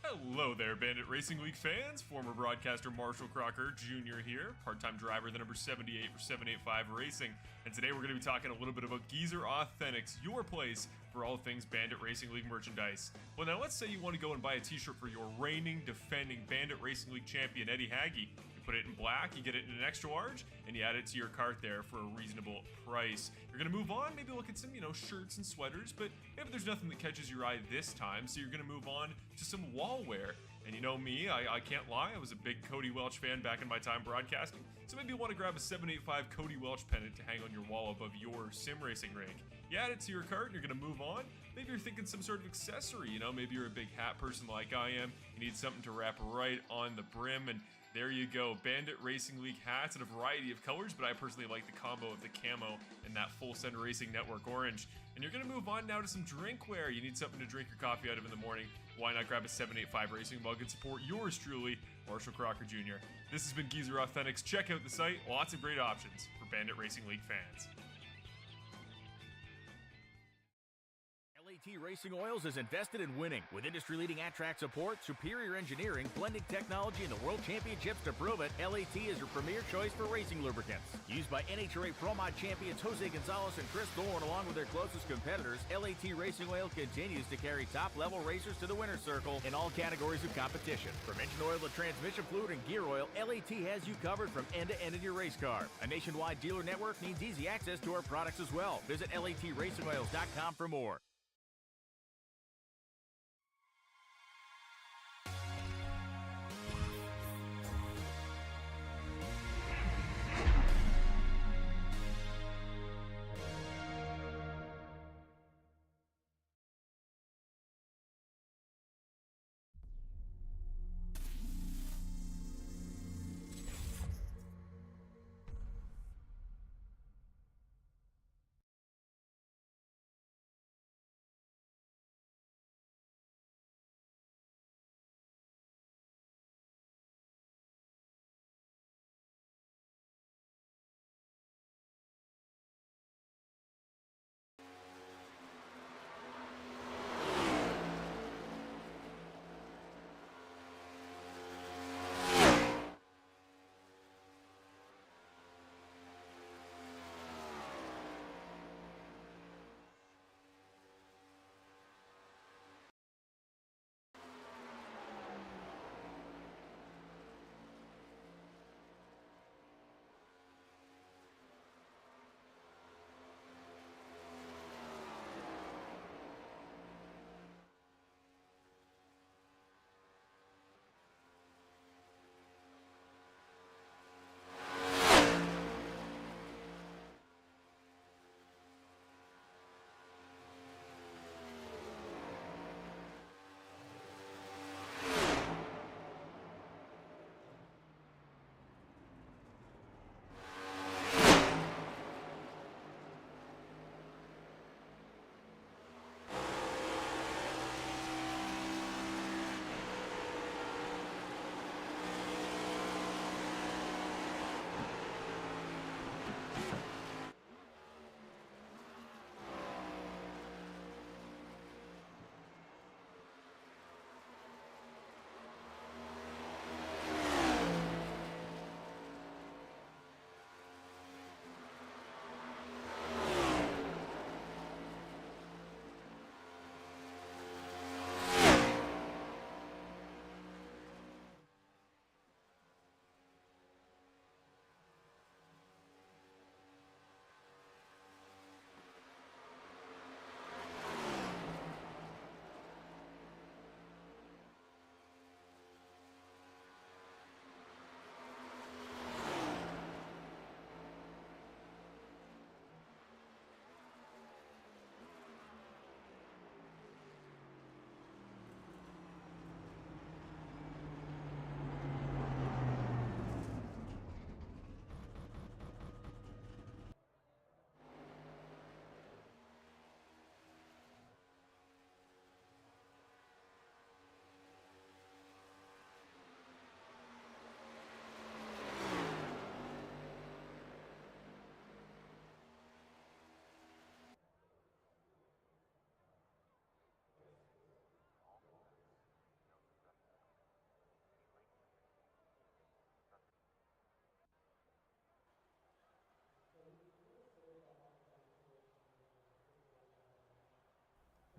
Hello there, Bandit Racing League fans. Former broadcaster Marshall Crocker Jr. here, part-time driver, the number 78 for 785 Racing. And today we're going to be talking a little bit about Geezer Authentics, your place for all things Bandit Racing League merchandise. Well, now let's say you want to go and buy a t-shirt for your reigning, defending Bandit Racing League champion, Eddie Hagge. You put it in black, you get it in an extra large, and you add it to your cart there for a reasonable price. You're going to move on, maybe look at some, shirts and sweaters, but maybe there's nothing that catches your eye this time, so you're going to move on to some wall wear. And you know me, I can't lie, I was a big Cody Welch fan back in my time broadcasting, so maybe you want to grab a 785 Cody Welch pennant to hang on your wall above your sim racing rig. You add it to your cart and you're going to move on. Maybe you're thinking some sort of accessory, maybe you're a big hat person like I am, you need something to wrap right on the brim, and there you go, Bandit Racing League hats in a variety of colors, but I personally like the combo of the camo and that Full Send Racing Network orange. And you're going to move on now to some drinkware. You need something to drink your coffee out of in the morning. Why not grab a 785 Racing mug and support yours truly, Marshall Crocker Jr. This has been Geezer Authentics. Check out the site. Lots of great options for Bandit Racing League fans. LAT Racing Oils is invested in winning. With industry-leading at-track support, superior engineering, blending technology, and the World Championships to prove it, LAT is your premier choice for racing lubricants. Used by NHRA Pro Mod champions Jose Gonzalez and Chris Thorne along with their closest competitors, LAT Racing Oil continues to carry top-level racers to the winner's circle in all categories of competition. From engine oil to transmission fluid and gear oil, LAT has you covered from end to end in your race car. A nationwide dealer network means easy access to our products as well. Visit LATRacingOils.com for more.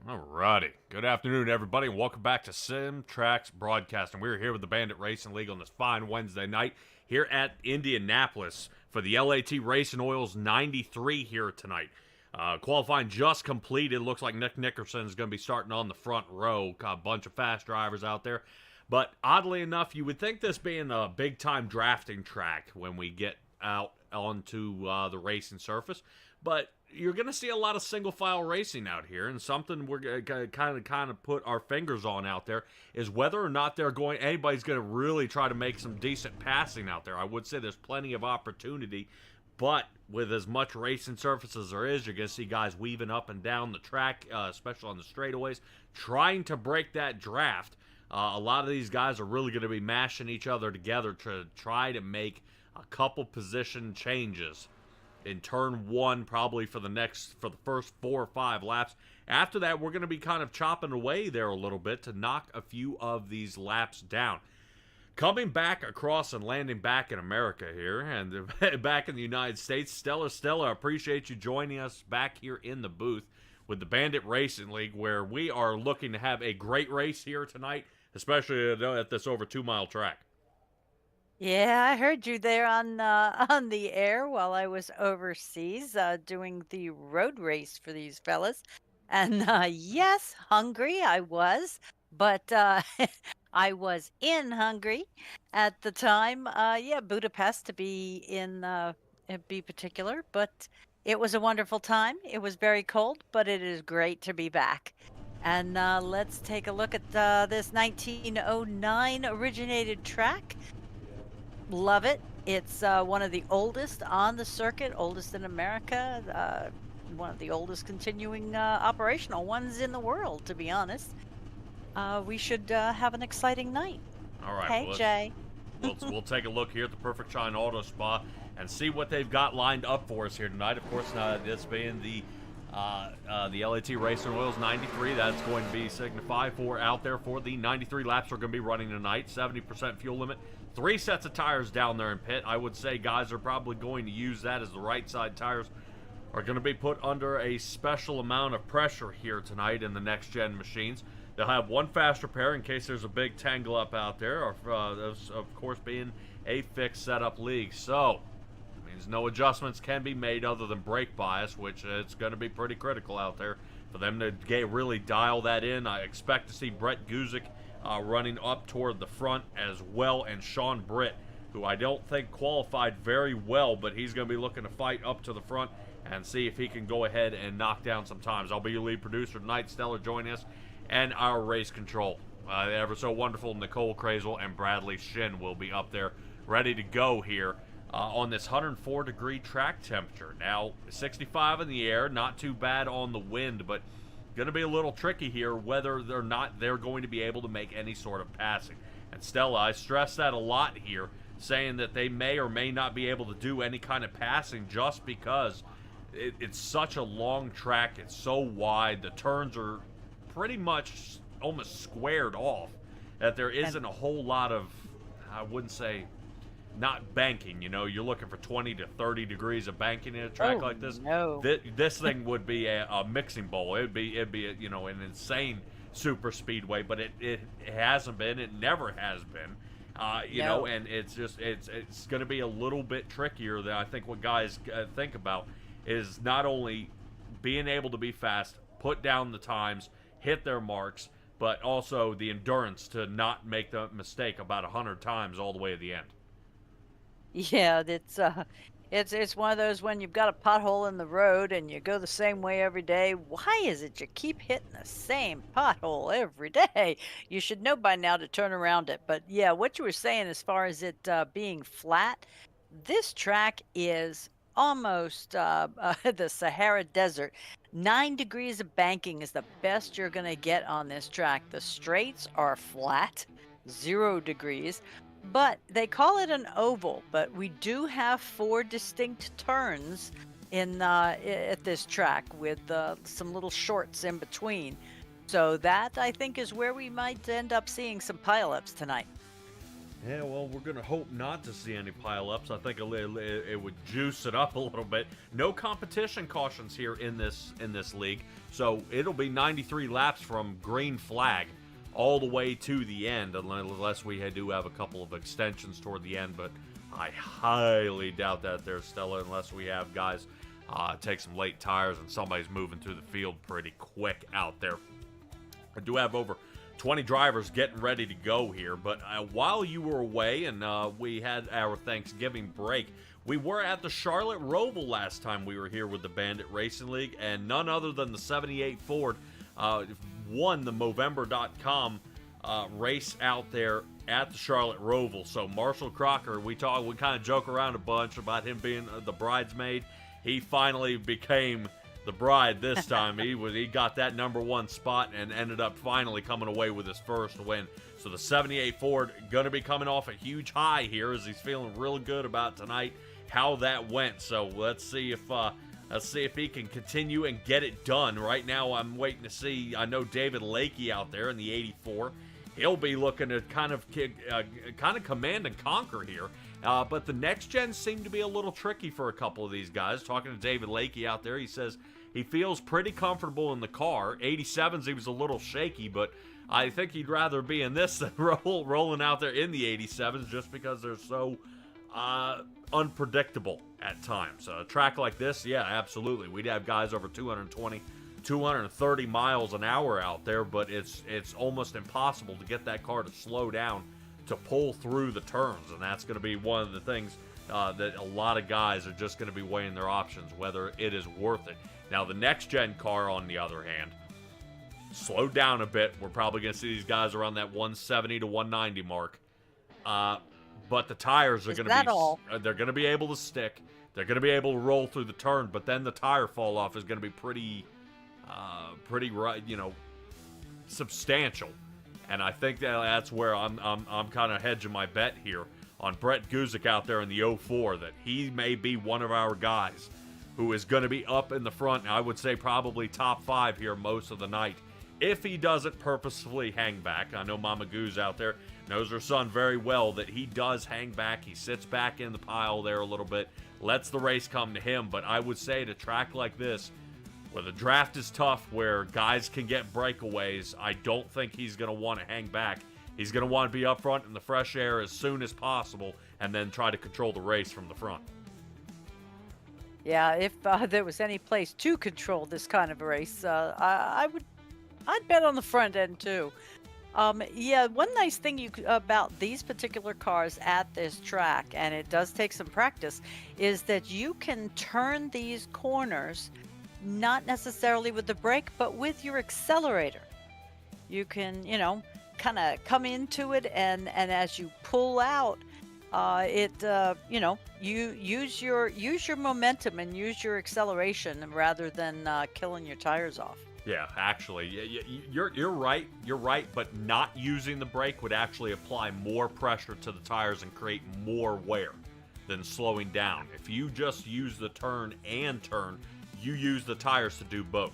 Alrighty. Good afternoon, everybody, and welcome back to Sim Tracks Broadcasting. We're here with the Bandit Racing League on this fine Wednesday night here at Indianapolis for the LAT Racing Oils 93 here tonight. Qualifying just completed. Looks like Nick Nickerson is going to be starting on the front row. Got a bunch of fast drivers out there. But oddly enough, you would think this being a big-time drafting track when we get out onto the racing surface. But you're going to see a lot of single-file racing out here, and something we're going to kind of put our fingers on out there is whether or not anybody's going to really try to make some decent passing out there. I would say there's plenty of opportunity, but with as much racing surface as there is, you're going to see guys weaving up and down the track, especially on the straightaways, trying to break that draft. A lot of these guys are really going to be mashing each other together to try to make a couple position changes in turn one, probably for the first 4 or 5 laps. After that, we're going to be kind of chopping away there a little bit to knock a few of these laps down. Coming back across and landing back in America here and back in the United States, Stella, I appreciate you joining us back here in the booth with the Bandit Racing League, where we are looking to have a great race here tonight, especially at this over 2-mile track. Yeah, I heard you there on on the air while I was overseas doing the road race for these fellas. And yes, hungry I was, but I was in Hungary at the time. Yeah, Budapest to be particular, but it was a wonderful time. It was very cold, but it is great to be back. And let's take a look at this 1909 originated track. Love it. It's one of the oldest on the circuit, oldest in America, one of the oldest continuing operational ones in the world, to be honest. We should have an exciting night. All right. Hey, Jay. We'll take a look here at the Perfect Shine Auto Spa and see what they've got lined up for us here tonight. Of course, this being the LAT Racing Oils 93, that's going to be signified for out there for the 93 laps we're going to be running tonight. 70% fuel limit. 3 sets of tires down there in pit. I would say guys are probably going to use that as the right side tires are going to be put under a special amount of pressure here tonight in the next gen machines. They'll have one faster pair in case there's a big tangle up out there, or of course being a fixed setup league. So it means no adjustments can be made other than brake bias, which it's going to be pretty critical out there for them to really dial that in. I expect to see Brett Guzik running up toward the front as well, and Sean Britt, who I don't think qualified very well, but he's going to be looking to fight up to the front and see if he can go ahead and knock down some times. I'll be your lead producer tonight. Stella joining us, and our race control. Ever so wonderful Nicole Krazel and Bradley Shin will be up there ready to go here on this 104-degree track temperature. Now, 65 in the air, not too bad on the wind, but going to be a little tricky here whether or not they're going to be able to make any sort of passing. And Stella, I stress that a lot here, saying that they may or may not be able to do any kind of passing just because it's such a long track. It's so wide. The turns are pretty much almost squared off, that there isn't a whole lot of, I wouldn't say, not banking. You know, you're looking for 20 to 30 degrees of banking in a track like this. No. This thing would be a mixing bowl. It'd be an insane super speedway, but it hasn't been. It never has been. You know, and it's going to be a little bit trickier than I think what guys think about is not only being able to be fast, put down the times, hit their marks, but also the endurance to not make the mistake about 100 times all the way to the end. Yeah, it's one of those when you've got a pothole in the road and you go the same way every day. Why is it you keep hitting the same pothole every day? You should know by now to turn around it. But yeah, what you were saying as far as it being flat, this track is almost the Sahara Desert. 9 degrees of banking is the best you're going to get on this track. The straights are flat, 0 degrees. But they call it an oval, but we do have 4 distinct turns at this track with some little shorts in between. So that, I think, is where we might end up seeing some pileups tonight. Yeah, well, we're going to hope not to see any pileups. I think it would juice it up a little bit. No competition cautions here in this league, so it'll be 93 laps from green flag all the way to the end, unless we do have a couple of extensions toward the end, but I highly doubt that there, Stella, unless we have guys take some late tires and somebody's moving through the field pretty quick out there. I do have over 20 drivers getting ready to go here, but while you were away and we had our Thanksgiving break, we were at the Charlotte Roval last time we were here with the Bandit Racing League, and none other than the 78 Ford won the Movember.com race out there at the Charlotte Roval. So Marshall Crocker, we kind of joke around a bunch about him being the bridesmaid. He finally became the bride this time. He got that #1 spot and ended up finally coming away with his first win. So the 78 Ford gonna be coming off a huge high here, as he's feeling real good about tonight how that went. So let's see if he can continue and get it done. Right now I'm waiting to see. I know David Lakey out there in the 84. He'll be looking to kind of command and conquer here. But the next gen seemed to be a little tricky for a couple of these guys. Talking to David Lakey out there, he says he feels pretty comfortable in the car. 87s, he was a little shaky, but I think he'd rather be in this than rolling out there in the 87s, just because they're so unpredictable at times. A track like this, yeah, absolutely. We'd have guys over 220, 230 miles an hour out there, but it's almost impossible to get that car to slow down to pull through the turns, and that's going to be one of the things that a lot of guys are just going to be weighing their options, whether it is worth it. Now, the next-gen car, on the other hand, slowed down a bit. We're probably going to see these guys around that 170 to 190 mark. But the tires are going to be they're going to be able to stick. They're going to be able to roll through the turn, but then the tire fall off is going to be pretty substantial. And I think that's where I'm kind of hedging my bet here on Brett Guzik out there in the 04, that he may be one of our guys who is going to be up in the front. I would say probably top 5 here most of the night, if he doesn't purposefully hang back. I know Mama Goose out there knows her son very well, that he does hang back. He sits back in the pile there a little bit, lets the race come to him. But I would say, at a track like this, where the draft is tough, where guys can get breakaways, I don't think he's going to want to hang back. He's going to want to be up front in the fresh air as soon as possible, and then try to control the race from the front. Yeah, if there was any place to control this kind of a race, I'd bet on the front end too. Yeah, one nice thing about these particular cars at this track, and it does take some practice, is that you can turn these corners not necessarily with the brake, but with your accelerator. You can, kind of come into it, and as you pull out, you use your momentum and use your acceleration rather than killing your tires off. Yeah, actually, you're right. You're right, but not using the brake would actually apply more pressure to the tires and create more wear than slowing down. If you just use the turn, you use the tires to do both.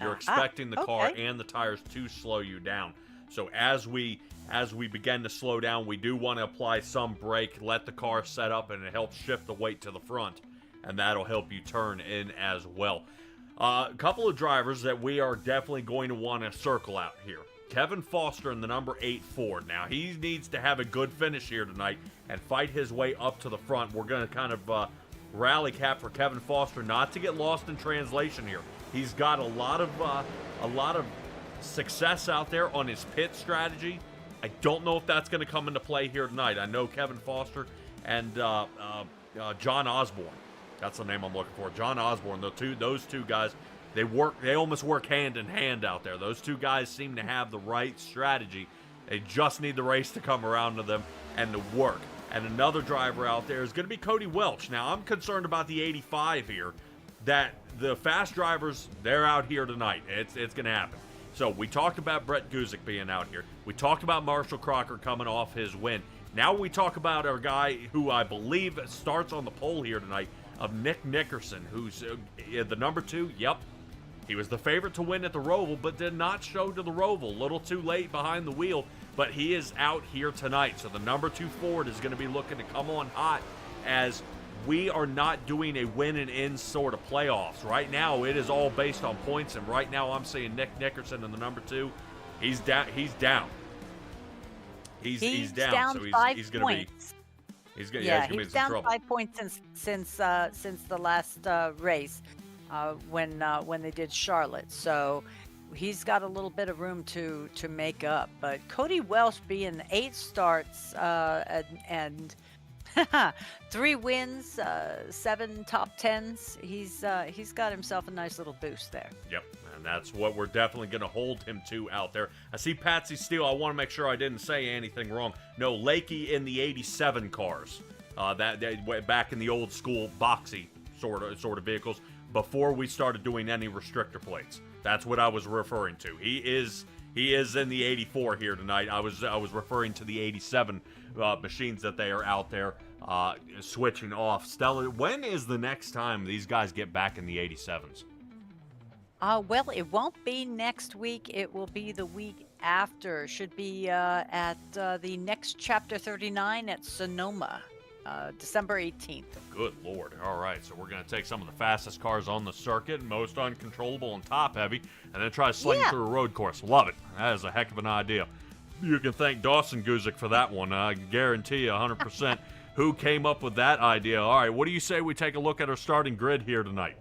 You're expecting the car and the tires to slow you down. So as we begin to slow down, we do want to apply some brake, let the car set up, and it helps shift the weight to the front, and that'll help you turn in as well. A couple of drivers that we are definitely going to want to circle out here. Kevin Foster in the number 8 Ford. Now, he needs to have a good finish here tonight and fight his way up to the front. We're going to kind of rally cap for Kevin Foster not to get lost in translation here. He's got a lot of success out there on his pit strategy. I don't know if that's going to come into play here tonight. I know Kevin Foster and John Osborne. That's the name I'm looking for. John Osborne. Those two guys, they almost work hand in hand out there. Those two guys seem to have the right strategy. They just need the race to come around to them and to work. And another driver out there is going to be Cody Welch. Now, I'm concerned about the 85 here, that the fast drivers, they're out here tonight. It's going to happen. So we talked about Brett Guzik being out here. We talked about Marshall Crocker coming off his win. Now we talk about our guy who I believe starts on the pole here tonight, of Nick Nickerson, who's the number 2. Yep, he was the favorite to win at the Roval, but did not show to the Roval. A little too late behind the wheel. but he is out here tonight. So the number 2 Ford is going to be looking to come on hot, as we are not doing a win and in sort of playoffs. Right now, it is all based on points, and right now I'm seeing Nick Nickerson in the number 2. He's down. He's down. He's down. So he's going to be. He's going to be in some trouble. Down 5 points since the last race, when they did Charlotte. So he's got a little bit of room to make up. But Cody Welch being 8 starts and 3 wins, 7 top 10s. He's got himself a nice little boost there. Yep, and that's what we're definitely going to hold him to out there. I see Patsy Steele. I want to make sure I didn't say anything wrong. No, Lakey in the 87 cars. That back in the old school boxy sort of vehicles before we started doing any restrictor plates. That's what I was referring to. He is in the 84 here tonight. I was referring to the 87 machines that they are out there switching off. Stella, when is the next time these guys get back in the 87s? Well, it won't be next week. It will be the week after. Should be at the next Chapter 39 at Sonoma, December 18th. Good Lord. All right, so we're going to take some of the fastest cars on the circuit, most uncontrollable and top-heavy, and then try to sling through a road course. Love it. That is a heck of an idea. You can thank Dawson Guzik for that one. I guarantee you 100% who came up with that idea. All right, what do you say we take a look at our starting grid here tonight?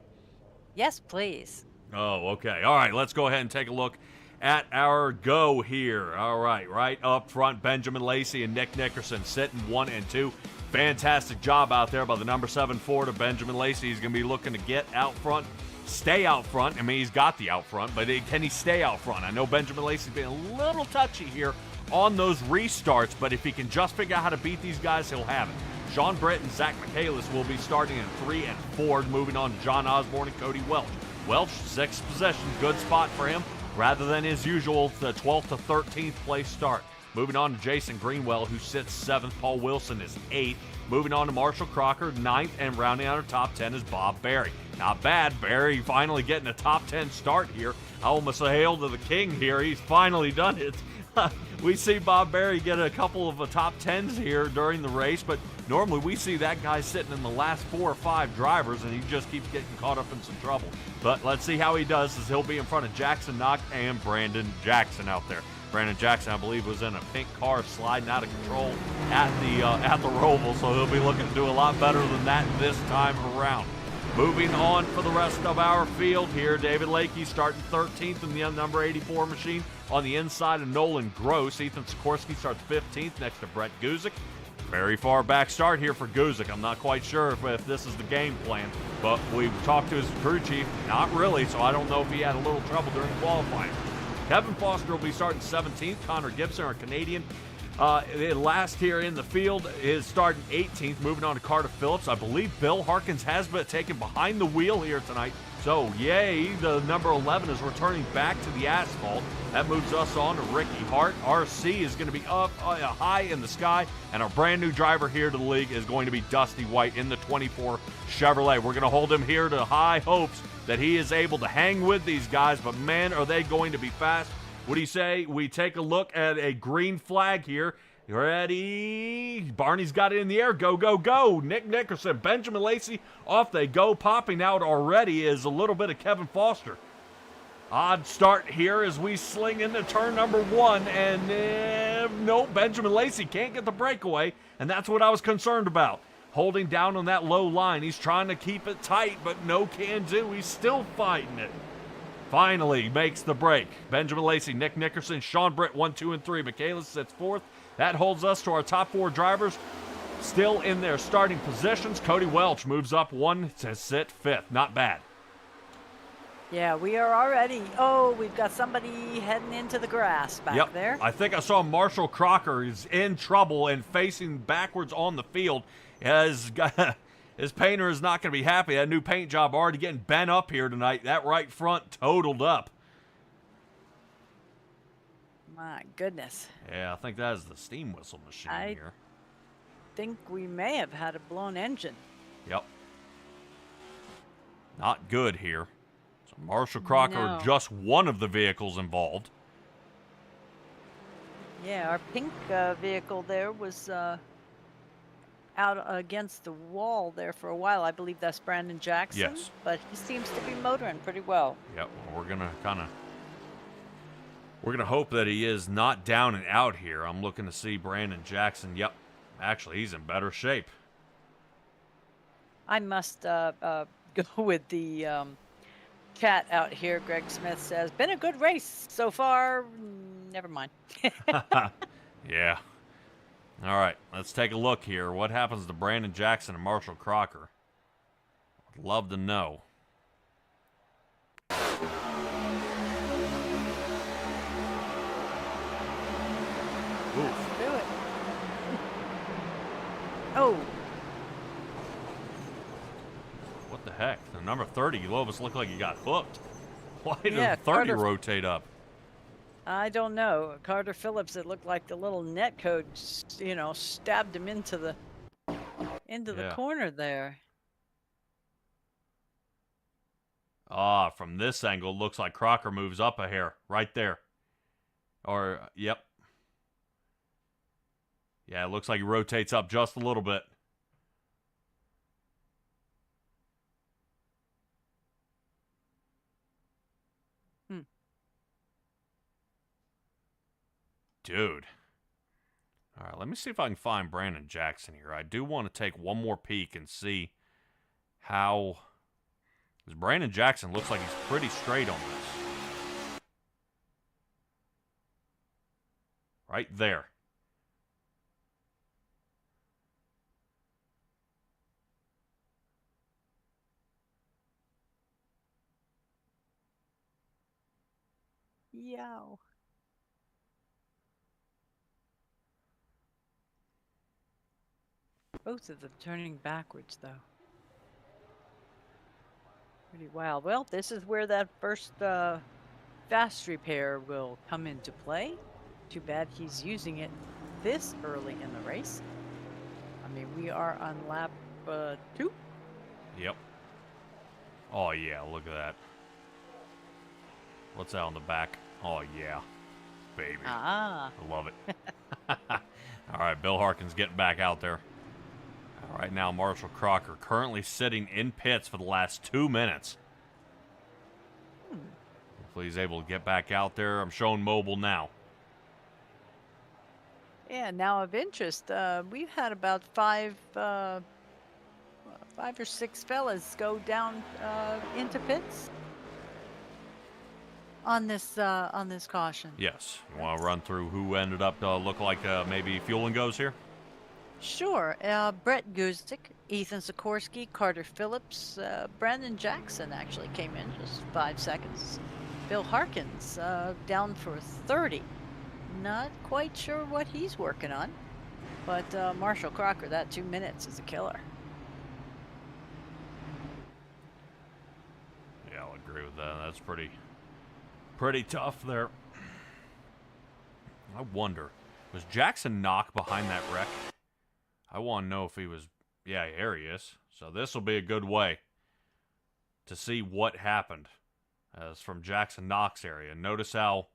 Yes, please. Oh, okay. All right, let's go ahead and take a look at our go here. All right, right up front, Benjamin Lacey and Nick Nickerson sitting 1 and 2. Fantastic job out there by the number 7 Ford of Benjamin Lacey. He's going to be looking to get out front, stay out front. I mean, he's got the out front, but can he stay out front? I know Benjamin Lacey's been a little touchy here on those restarts, but if he can just figure out how to beat these guys, he'll have it. Sean Britt and Zach Michaelis will be starting in 3 and 4, moving on to John Osborne and Cody Welch. Welch, 6th position, good spot for him, rather than his usual the 12th to 13th place start. Moving on to Jason Greenwell, who sits 7th. Paul Wilson is 8th. Moving on to Marshall Crocker, 9th, and rounding out our top 10 is Bob Barry. Not bad, Barry finally getting a top 10 start here. I almost say hail to the king here. He's finally done it. We see Bob Barry get a couple of top 10s here during the race, but normally we see that guy sitting in the last 4 or 5 drivers, and he just keeps getting caught up in some trouble. But let's see how he does, as he'll be in front of Jackson Knock and Brandon Jackson out there. Brandon Jackson, I believe, was in a pink car sliding out of control at the Roval, so he'll be looking to do a lot better than that this time around. Moving on for the rest of our field here, David Lakey starting 13th in the number 84 machine on the inside of Nolan Gross. Ethan Sikorsky starts 15th next to Brett Guzik. Very far back start here for Guzik. I'm not quite sure if this is the game plan, but we've talked to his crew chief. Not really, so I don't know if he had a little trouble during qualifying. Kevin Foster will be starting 17th. Connor Gibson, our Canadian, last here in the field, is starting 18th. Moving on to Carter Phillips. I believe Bill Harkins has been taken behind the wheel here tonight. So, yay, the number 11 is returning back to the asphalt. That moves us on to Ricky Hart. RC is going to be up high in the sky, and our brand new driver here to the league is going to be Dusty White in the 24 Chevrolet. We're going to hold him here to high hopes that he is able to hang with these guys, but man, are they going to be fast. What do you say we take a look at a green flag here? You ready? Barney's got it in the air. Go, go, go. Nick Nickerson, Benjamin Lacey, off they go. Popping out already is a little bit of Kevin Foster. Odd start here as we sling into turn number 1, and no, Benjamin Lacey can't get the breakaway, and that's what I was concerned about. Holding down on that low line. He's trying to keep it tight, but no can do. He's still fighting it. Finally makes the break. Benjamin Lacey, Nick Nickerson, Sean Britt, 1, 2, and 3. Michaelis sits 4th. That holds us to our top 4 drivers still in their starting positions. Cody Welch moves up 1 to sit 5th. Not bad. Yeah, we are already. Oh, we've got somebody heading into the grass back there. I think I saw Marshall Crocker is in trouble and facing backwards on the field. His painter is not going to be happy. That new paint job already getting bent up here tonight. That right front totaled up. My goodness. Yeah, I think that is the steam whistle machine here. I think we may have had a blown engine. Yep. Not good here. So Marshall Crocker, just one of the vehicles involved. Yeah, our pink vehicle there was out against the wall there for a while. I believe that's Brandon Jackson, Yes. but he seems to be motoring pretty well. Yep. Well, we're gonna hope that he is not down and out here. I'm looking to see Brandon Jackson. Yep. Actually, he's in better shape. I must go with the chat out here. Greg Smith says, been a good race so far. Never mind. Yeah. All right, let's take a look here. What happens to Brandon Jackson and Marshall Crocker? I'd love to know. Oof. Do it. Oh, What the heck? The number 30, Lovis, looked like he got hooked. Why did Yeah, 30 Carter- rotate up? I don't know. Carter Phillips, it looked like the little net code, stabbed him into the Yeah. corner there. Ah, from this angle, looks like Crocker moves up a hair. Right there. Or, yep. Yeah, it looks like he rotates up just a little bit. Dude. All right, let me see if I can find Brandon Jackson here. I do want to take one more peek and see how... Because Brandon Jackson looks like he's pretty straight on this. Right there. Yow. Both of them turning backwards, though. Pretty wild. Well, this is where that first fast repair will come into play. Too bad he's using it this early in the race. I mean, we are on lap 2. Yep. Oh, yeah, look at that. What's that on the back? Oh, yeah. Baby. Ah. I love it. All right, Bill Harkin's getting back out there. All right, now Marshall Crocker currently sitting in pits for the last 2 minutes. Hopefully he's able to get back out there. I'm showing mobile now. Yeah, now of interest, we've had about 5 or 6 fellas go down into pits on this caution. Yes. You want to run through who ended up look like maybe fueling goes here? Sure. Brett Guzik, Ethan Sikorsky, Carter Phillips, Brandon Jackson actually came in just 5 seconds. Bill Harkins down for 30. Not quite sure what he's working on, but Marshall Crocker, that 2 minutes is a killer. Yeah, I'll agree with that. That's pretty tough there. I wonder, was Jackson knocked behind that wreck? I want to know if he was... Yeah, here he is. So this will be a good way to see what happened. As from Jackson Knox area. Notice how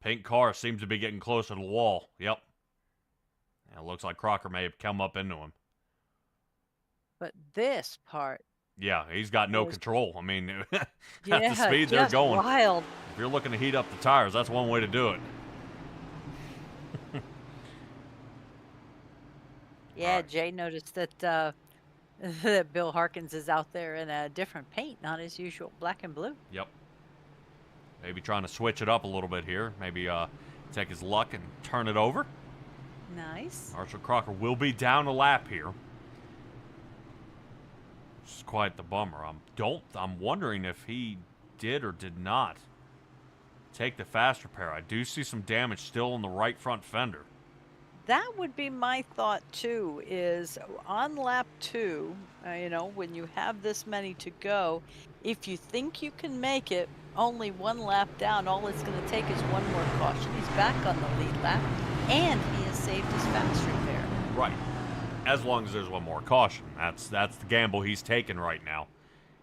pink car seems to be getting closer to the wall. Yep. And it looks like Crocker may have come up into him. But this part... Yeah, he's got no control. I mean, at yeah, the speed they're going. Wild. If you're looking to heat up the tires, that's one way to do it. Yeah, right. Jay noticed that that Bill Harkins is out there in a different paint, not his usual black and blue. Yep. Maybe trying to switch it up a little bit here. Maybe take his luck and turn it over. Nice. Marshall Crocker will be down a lap here. Which is quite the bummer. I'm wondering if he did or did not take the fast repair. I do see some damage still on the right front fender. That would be my thought too, is on lap 2, when you have this many to go, if you think you can make it only 1 lap down, all it's going to take is 1 more caution. He's back on the lead lap, and he has saved his fast repair. Right. As long as there's 1 more caution. That's the gamble he's taking right now,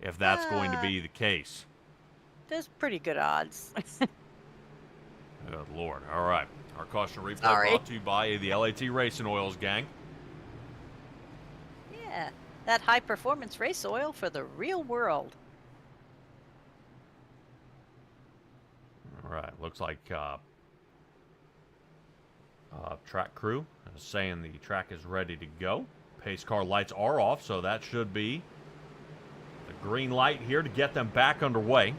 if that's going to be the case. There's pretty good odds. Good Lord. All right. Our caution replay Sorry. brought to you by the LAT Racing Oils gang. Yeah, that high-performance race oil for the real world. All right. Looks like track crew is saying the track is ready to go. Pace car lights are off, so that should be the green light here to get them back underway.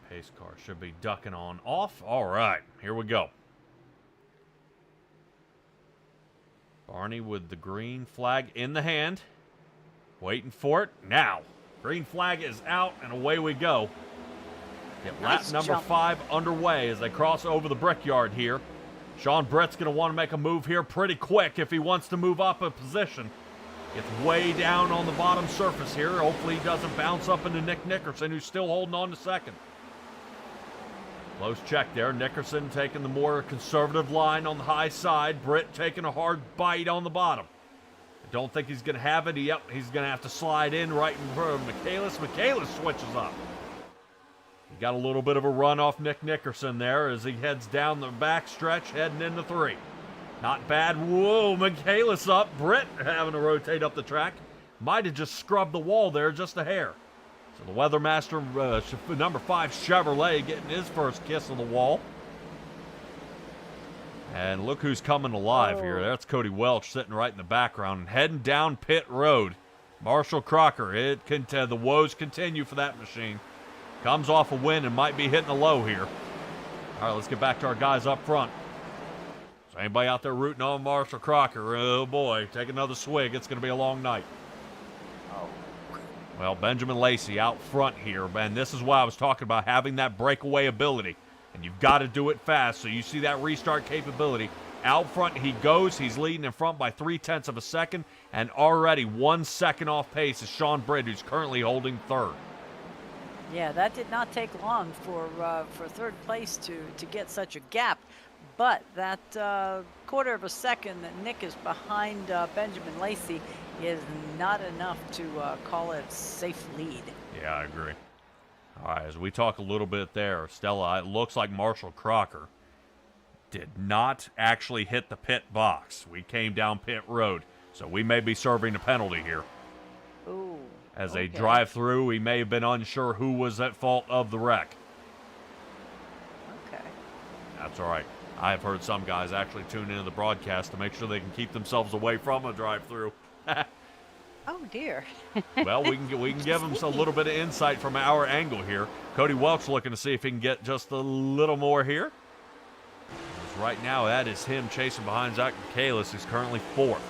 Pace car should be ducking on off. All right, here we go. Barney with the green flag in the hand. Waiting for it now. Green flag is out, and away we go. Get Nice lap number jump. 5 underway as they cross over the brickyard here. Sean Britt's going to want to make a move here pretty quick if he wants to move up a position. Gets way down on the bottom surface here. Hopefully he doesn't bounce up into Nick Nickerson, who's still holding on to second. Close check there. Nickerson taking the more conservative line on the high side. Britt taking a hard bite on the bottom. I don't think he's going to have it. Yep, he's going to have to slide in right in front of Michaelis. Michaelis switches up. He got a little bit of a run off Nick Nickerson there as he heads down the back stretch, heading into 3. Not bad. Whoa, Michaelis up. Britt having to rotate up the track. Might have just scrubbed the wall there just a hair. So the Weathermaster, number 5 Chevrolet, getting his first kiss on the wall. And look who's coming alive here. That's Cody Welch sitting right in the background and heading down pit road. Marshall Crocker. The woes continue for that machine. Comes off a win and might be hitting a low here. All right, let's get back to our guys up front. So anybody out there rooting on Marshall Crocker? Oh boy, take another swig. It's going to be a long night. Well, Benjamin Lacey out front here, and this is why I was talking about having that breakaway ability. And you've got to do it fast, so you see that restart capability. Out front he goes. He's leading in front by 0.3 of a second, and already 1 second off pace is Sean Britt, who's currently holding third. Yeah, that did not take long for third place to get such a gap. But that 1/4 of a second that Nick is behind Benjamin Lacey is not enough to call it safe lead. Yeah, I agree. All right, as we talk a little bit there, Stella, it looks like Marshall Crocker did not actually hit the pit box. We came down pit road, so we may be serving a penalty here. Ooh. As okay. they drive through, we may have been unsure who was at fault of the wreck. Okay. That's all right. I have heard some guys actually tune into the broadcast to make sure they can keep themselves away from a drive-through. Oh dear. Well, we can give them a little bit of insight from our angle here. Cody Welch looking to see if he can get just a little more here. Right now, that is him chasing behind Zach Michaelis, who's currently 4th.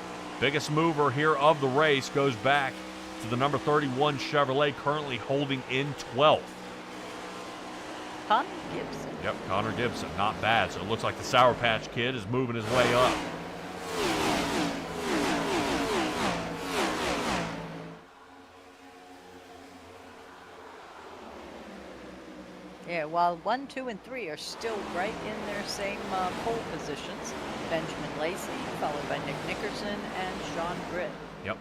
Biggest mover here of the race goes back to the number 31 Chevrolet, currently holding in 12th. Connor Gibson. Yep, Connor Gibson, not bad. So it looks like the Sour Patch Kid is moving his way up. Yeah, while 1, 2, and 3 are still right in their same pole positions. Benjamin Lacey, followed by Nick Nickerson and Sean Britt. Yep.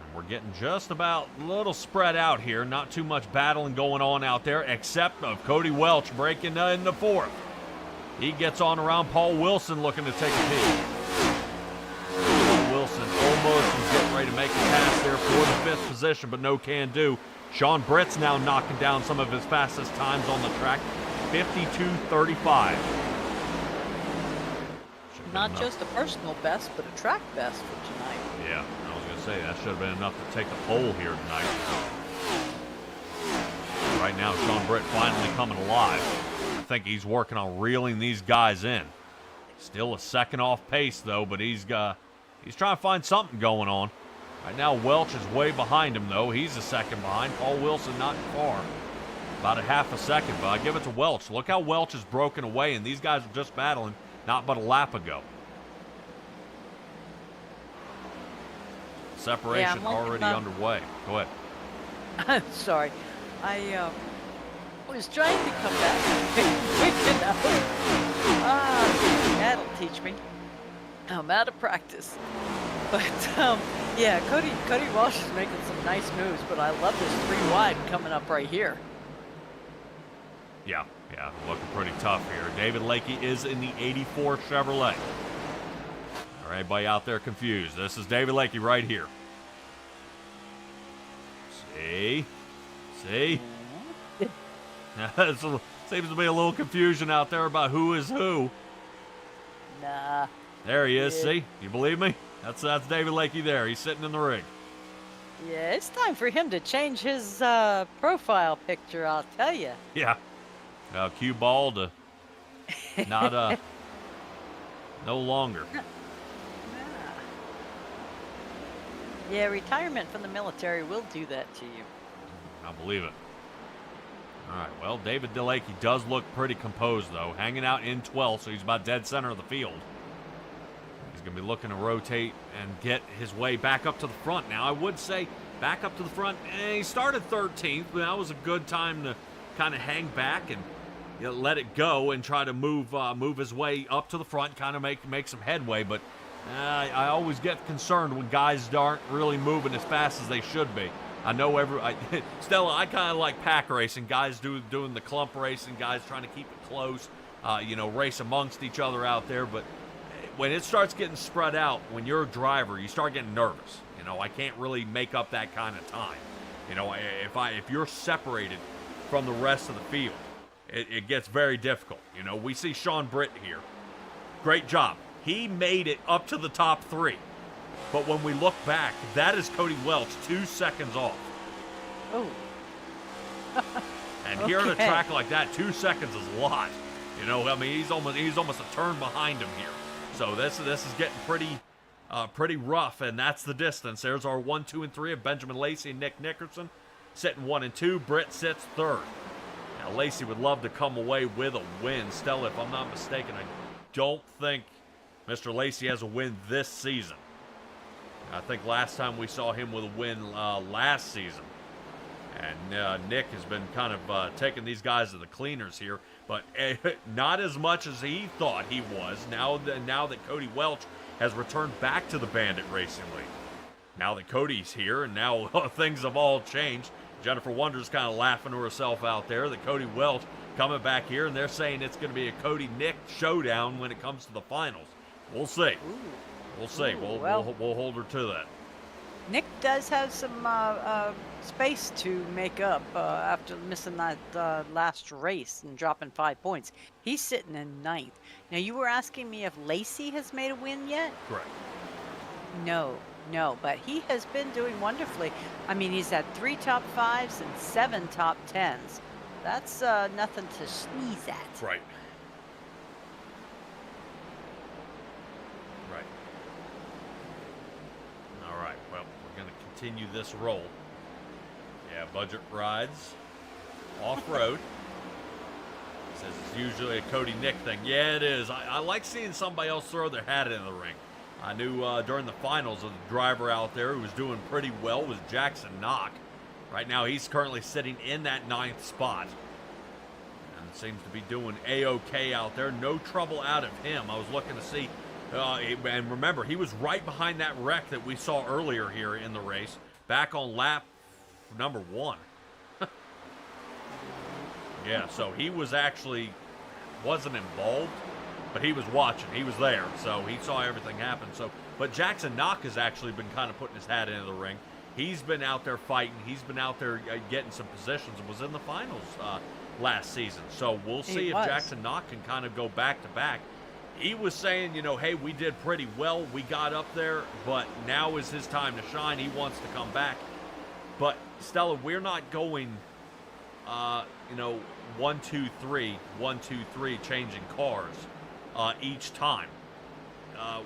And we're getting just about a little spread out here. Not too much battling going on out there, except of Cody Welch breaking in the 4th. He gets on around Paul Wilson looking to take a peek. Paul Wilson almost was getting ready to make a pass there for the 5th position, but no can do. Sean Britt's now knocking down some of his fastest times on the track, 52:35. Not just a personal best, but a track best for tonight. Yeah, I was going to say, that should have been enough to take the pole here tonight. Right now, Sean Britt finally coming alive. I think he's working on reeling these guys in. Still a second off pace, though, but he's trying to find something going on. Right now, Welch is way behind him, though. He's a second behind. Paul Wilson not far. About a half a second, but I give it to Welch. Look how Welch is broken away, and these guys are just battling not but a lap ago. Separation already underway. Go ahead. I'm sorry. I was trying to come back quick enough. That'll teach me. I'm out of practice. But yeah, Cody Walsh is making some nice moves, but I love this 3 wide coming up right here. Yeah, looking pretty tough here. David Lakey is in the 84 Chevrolet. All right, everybody out there confused. This is David Lakey right here. See? Seems to be a little confusion out there about who is who. Nah. There he is, see? You believe me? That's David Lakey there. He's sitting in the rig. Yeah, it's time for him to change his profile picture, I'll tell you. Yeah. Cue ball to not, no longer. Yeah, retirement from the military will do that to you. I believe it. All right, well, David DeLakey does look pretty composed, though. Hanging out in 12th, so he's about dead center of the field. He's going to be looking to rotate and get his way back up to the front. Now, I would say back up to the front. He started 13th, but that was a good time to kind of hang back and let it go and try to move his way up to the front, kind of make some headway. But I always get concerned when guys aren't really moving as fast as they should be. I know Stella, I kind of like pack racing. Guys doing the clump racing, guys trying to keep it close, race amongst each other out there. But when it starts getting spread out, when you're a driver, you start getting nervous. I can't really make up that kind of time. If you're separated from the rest of the field, it gets very difficult. We see Sean Britt here. Great job. He made it up to the top 3. But when we look back, that is Cody Welch 2 seconds off. Oh. And here on a track like that, 2 seconds is a lot. He's almost a turn behind him here. So this is getting pretty rough, and that's the distance. There's our 1, 2, and 3 of Benjamin Lacey and Nick Nickerson. Sitting 1 and 2. Britt sits 3rd. Now Lacey would love to come away with a win. Stella, if I'm not mistaken, I don't think Mr. Lacey has a win this season. I think last time we saw him with a win last season. And Nick has been kind of taking these guys to the cleaners here, but not as much as he thought he was now that Cody Welch has returned back to the Bandit Racing League. Now that Cody's here and now things have all changed, Jennifer Wonder's kind of laughing to herself out there that Cody Welch coming back here, and they're saying it's going to be a Cody-Nick showdown when it comes to the finals. We'll see. Ooh. We'll see. Ooh, We'll hold her to that. Nick does have some space to make up after missing that last race and dropping 5 points. He's sitting in 9th. Now, you were asking me if Lacey has made a win yet? Correct. No, but he has been doing wonderfully. I mean, he's had 3 top 5s and 7 top 10s. That's nothing to sneeze at. Right. All right, well, we're going to continue this roll. Yeah, budget rides, off-road. Says it's usually a Cody Nick thing. Yeah, it is. I like seeing somebody else throw their hat in the ring. I knew during the finals of the driver out there who was doing pretty well was Jackson Knock. Right now, he's currently sitting in that 9th spot. And seems to be doing A-OK out there. No trouble out of him. I was looking to see. And remember, he was right behind that wreck that we saw earlier here in the race. Back on lap number 1. Yeah, so he wasn't involved, but he was watching. He was there, so he saw everything happen. But Jackson Knock has actually been kind of putting his hat into the ring. He's been out there fighting. He's been out there getting some positions and was in the finals last season. So we'll see if Jackson Knock can kind of go back-to-back. He was saying, hey, we did pretty well. We got up there, but now is his time to shine. He wants to come back. But, Stella, we're not going, 1, 2, 3, 1, 2, 3 changing cars each time.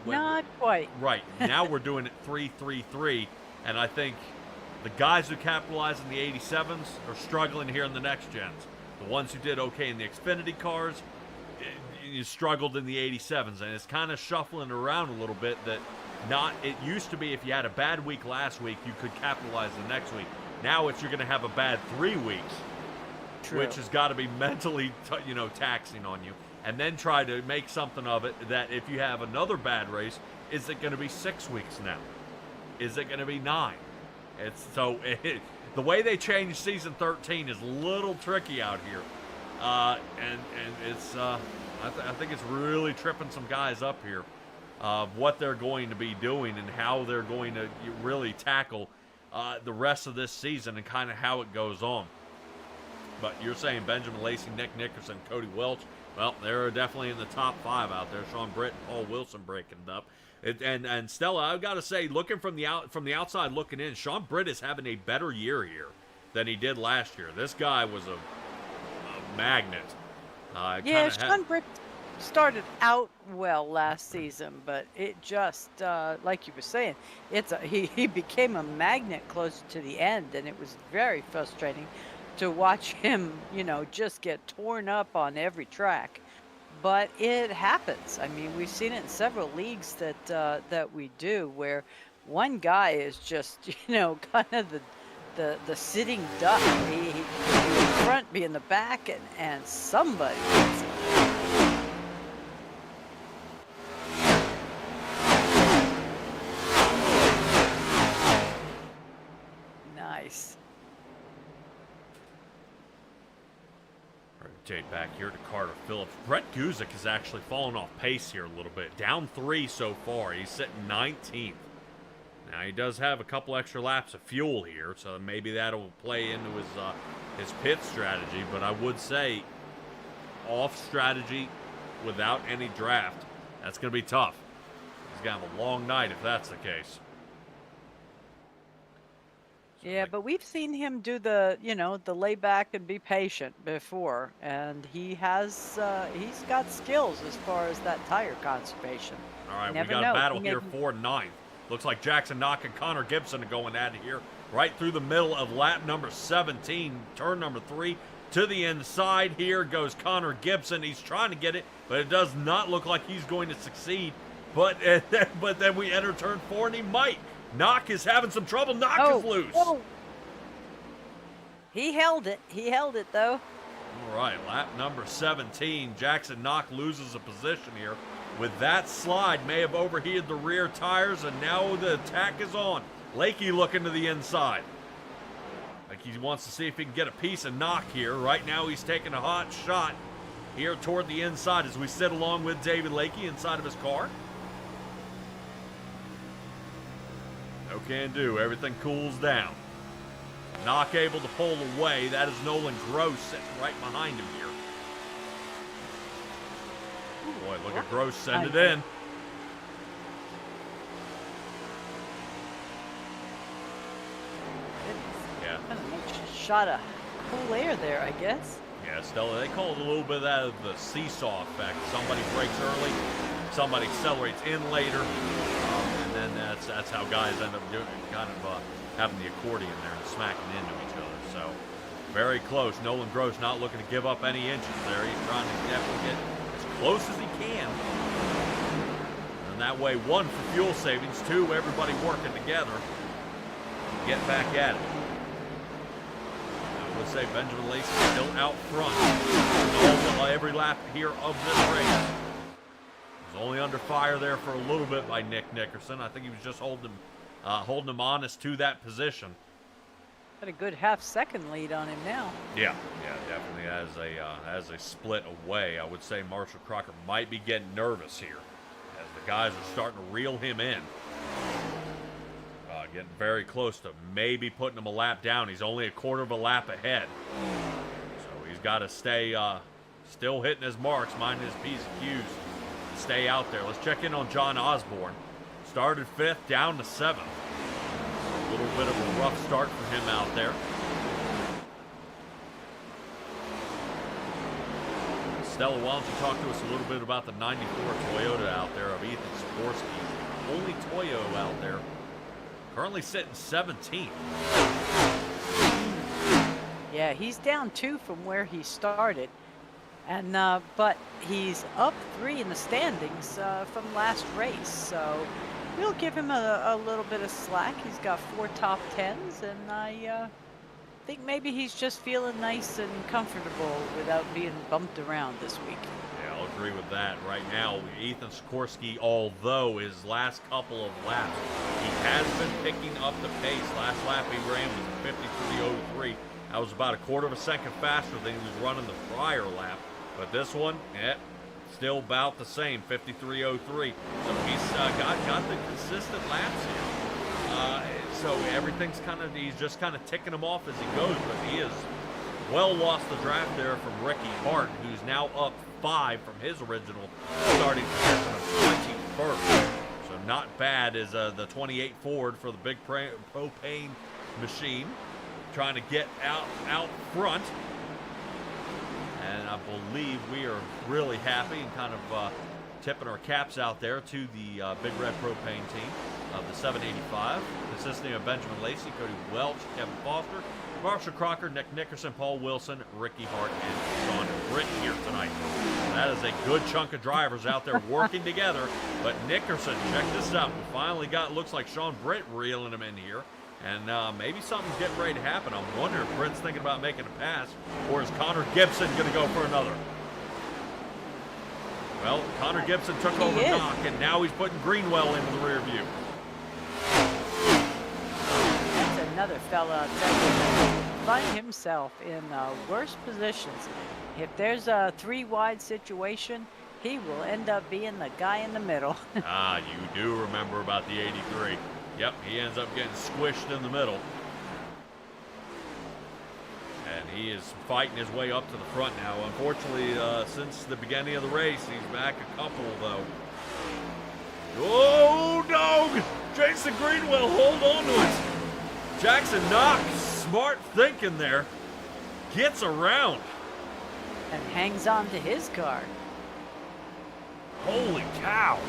Not quite. Right. Now we're doing it 3, 3, 3. And I think the guys who capitalize in the 87s are struggling here in the next gens. The ones who did okay in the Xfinity cars, you struggled in the 87s, and it's kind of shuffling around a little bit. It used to be if you had a bad week last week, you could capitalize the next week. Now you're going to have a bad 3 weeks, True. which has got to be mentally, taxing on you. and then try to make something of it that if you have another bad race, is it going to be 6 weeks now? Is it going to be 9? The way they changed season 13 is a little tricky out here, and it's I think it's really tripping some guys up here of what they're going to be doing and how they're going to really tackle the rest of this season and kind of how it goes on. But you're saying Benjamin Lacey, Nick Nickerson, Cody Welch, well, they're definitely in the top 5 out there. Sean Britt, Paul Wilson breaking it up. And Stella, I've got to say, looking from the outside looking in, Sean Britt is having a better year here than he did last year. This guy was a magnet. Yeah, Sean Britt started out well last season, but it just, like you were saying, he became a magnet closer to the end, and it was very frustrating to watch him, just get torn up on every track. But it happens. I mean, we've seen it in several leagues that we do where one guy is just, kind of the sitting duck. He be in the front, be in the back, and somebody gets it. Nice. Rotate back here to Carter Phillips. Brett Guzik has actually fallen off pace here a little bit. Down 3 so far. He's sitting 19th. Now, he does have a couple extra laps of fuel here, so maybe that'll play into his pit strategy. But I would say off strategy without any draft, that's going to be tough. He's going to have a long night if that's the case. Yeah, but we've seen him do the lay back and be patient before, and he's got skills as far as that tire conservation. All right, Never we got know. a battle here for 9th. Looks like Jackson Knock and Connor Gibson are going at it here right through the middle of lap number 17, turn number 3. To the inside here goes Connor Gibson. He's trying to get it, but it does not look like he's going to succeed. But then we enter turn 4, and he might. Knock is having some trouble. Knock is loose. Oh. He held it. He held it, though. All right, lap number 17. Jackson Knock loses a position here. With that slide, may have overheated the rear tires, and now the attack is on. Lakey looking to the inside. Like he wants to see if he can get a piece of Knock here. Right now he's taking a hot shot here toward the inside as we sit along with David Lakey inside of his car. No can do. Everything cools down. Knock able to pull away. That is Nolan Gross sitting right behind him here. Boy, look at Gross send it in. Yeah. Kind of nice shot of cool air there, I guess. Yeah, Stella, they call it a little bit of the seesaw effect. Somebody brakes early, somebody accelerates in later, and then that's how guys end up doing it, kind of having the accordion there and smacking into each other. So very close. Nolan Gross not looking to give up any inches there. He's trying to definitely get as close as he can. And that way, 1 for fuel savings, 2, everybody working together to get back at it. I would say Benjamin Lacey still out front every lap here of this race. Was only under fire there for a little bit by Nick Nickerson. I think he was just holding him honest to that position. Got a good half-second lead on him now. Yeah, definitely as a split away. I would say Marshall Crocker might be getting nervous here as the guys are starting to reel him in. Getting very close to maybe putting him a lap down. He's only a quarter of a lap ahead. So he's got to stay still hitting his marks, minding his P's and Q's, and stay out there. Let's check in on John Osborne. Started 5th, down to 7th. A little bit of a rough start for him out there. Stella, why don't you talk to us a little bit about the 94 Toyota out there of Ethan Sikorsky. Only Toyo out there. Currently sitting 17th. Yeah, he's down 2 from where he started, and but he's up 3 in the standings from last race. So we'll give him a little bit of slack. He's got 4 top 10s, and I think maybe he's just feeling nice and comfortable without being bumped around this week. Yeah, look agree with that. Right now, Ethan Sikorsky, although his last couple of laps, he has been picking up the pace. Last lap he ran was a 53.03. That was about a quarter of a second faster than he was running the prior lap. But this one, still about the same, 53.03. So he's got the consistent laps here. So everything's he's just kind of ticking him off as he goes, but he is well lost the draft there from Ricky Hart, who's now up 5 from his original starting position of 21st. So not bad as the 28 Ford for the big propane machine, trying to get out front. And I believe we are really happy and kind of tipping our caps out there to the Big Red Propane team of the 785, consisting of Benjamin Lacey, Cody Welch, Kevin Foster, Marshall Crocker, Nick Nickerson, Paul Wilson, Ricky Hart, and Sean Britt here tonight. That is a good chunk of drivers out there working together. But Nickerson, check this out. We finally got, looks like Sean Britt reeling him in here. And maybe something's getting ready to happen. I'm wondering if Britt's thinking about making a pass, or is Connor Gibson going to go for another? Well, Connor Gibson took over Knock, and now he's putting Greenwell into the rear view. That's another fella that find himself in worse positions. If there's a 3-wide situation, he will end up being the guy in the middle. You do remember about the 83. Yep, he ends up getting squished in the middle. And he is fighting his way up to the front now. Unfortunately, since the beginning of the race, he's back a couple, though. Oh, dog! Jason Greenwell, hold on to it. Jackson Knox, smart thinking there, gets around. And hangs on to his car. Holy cow.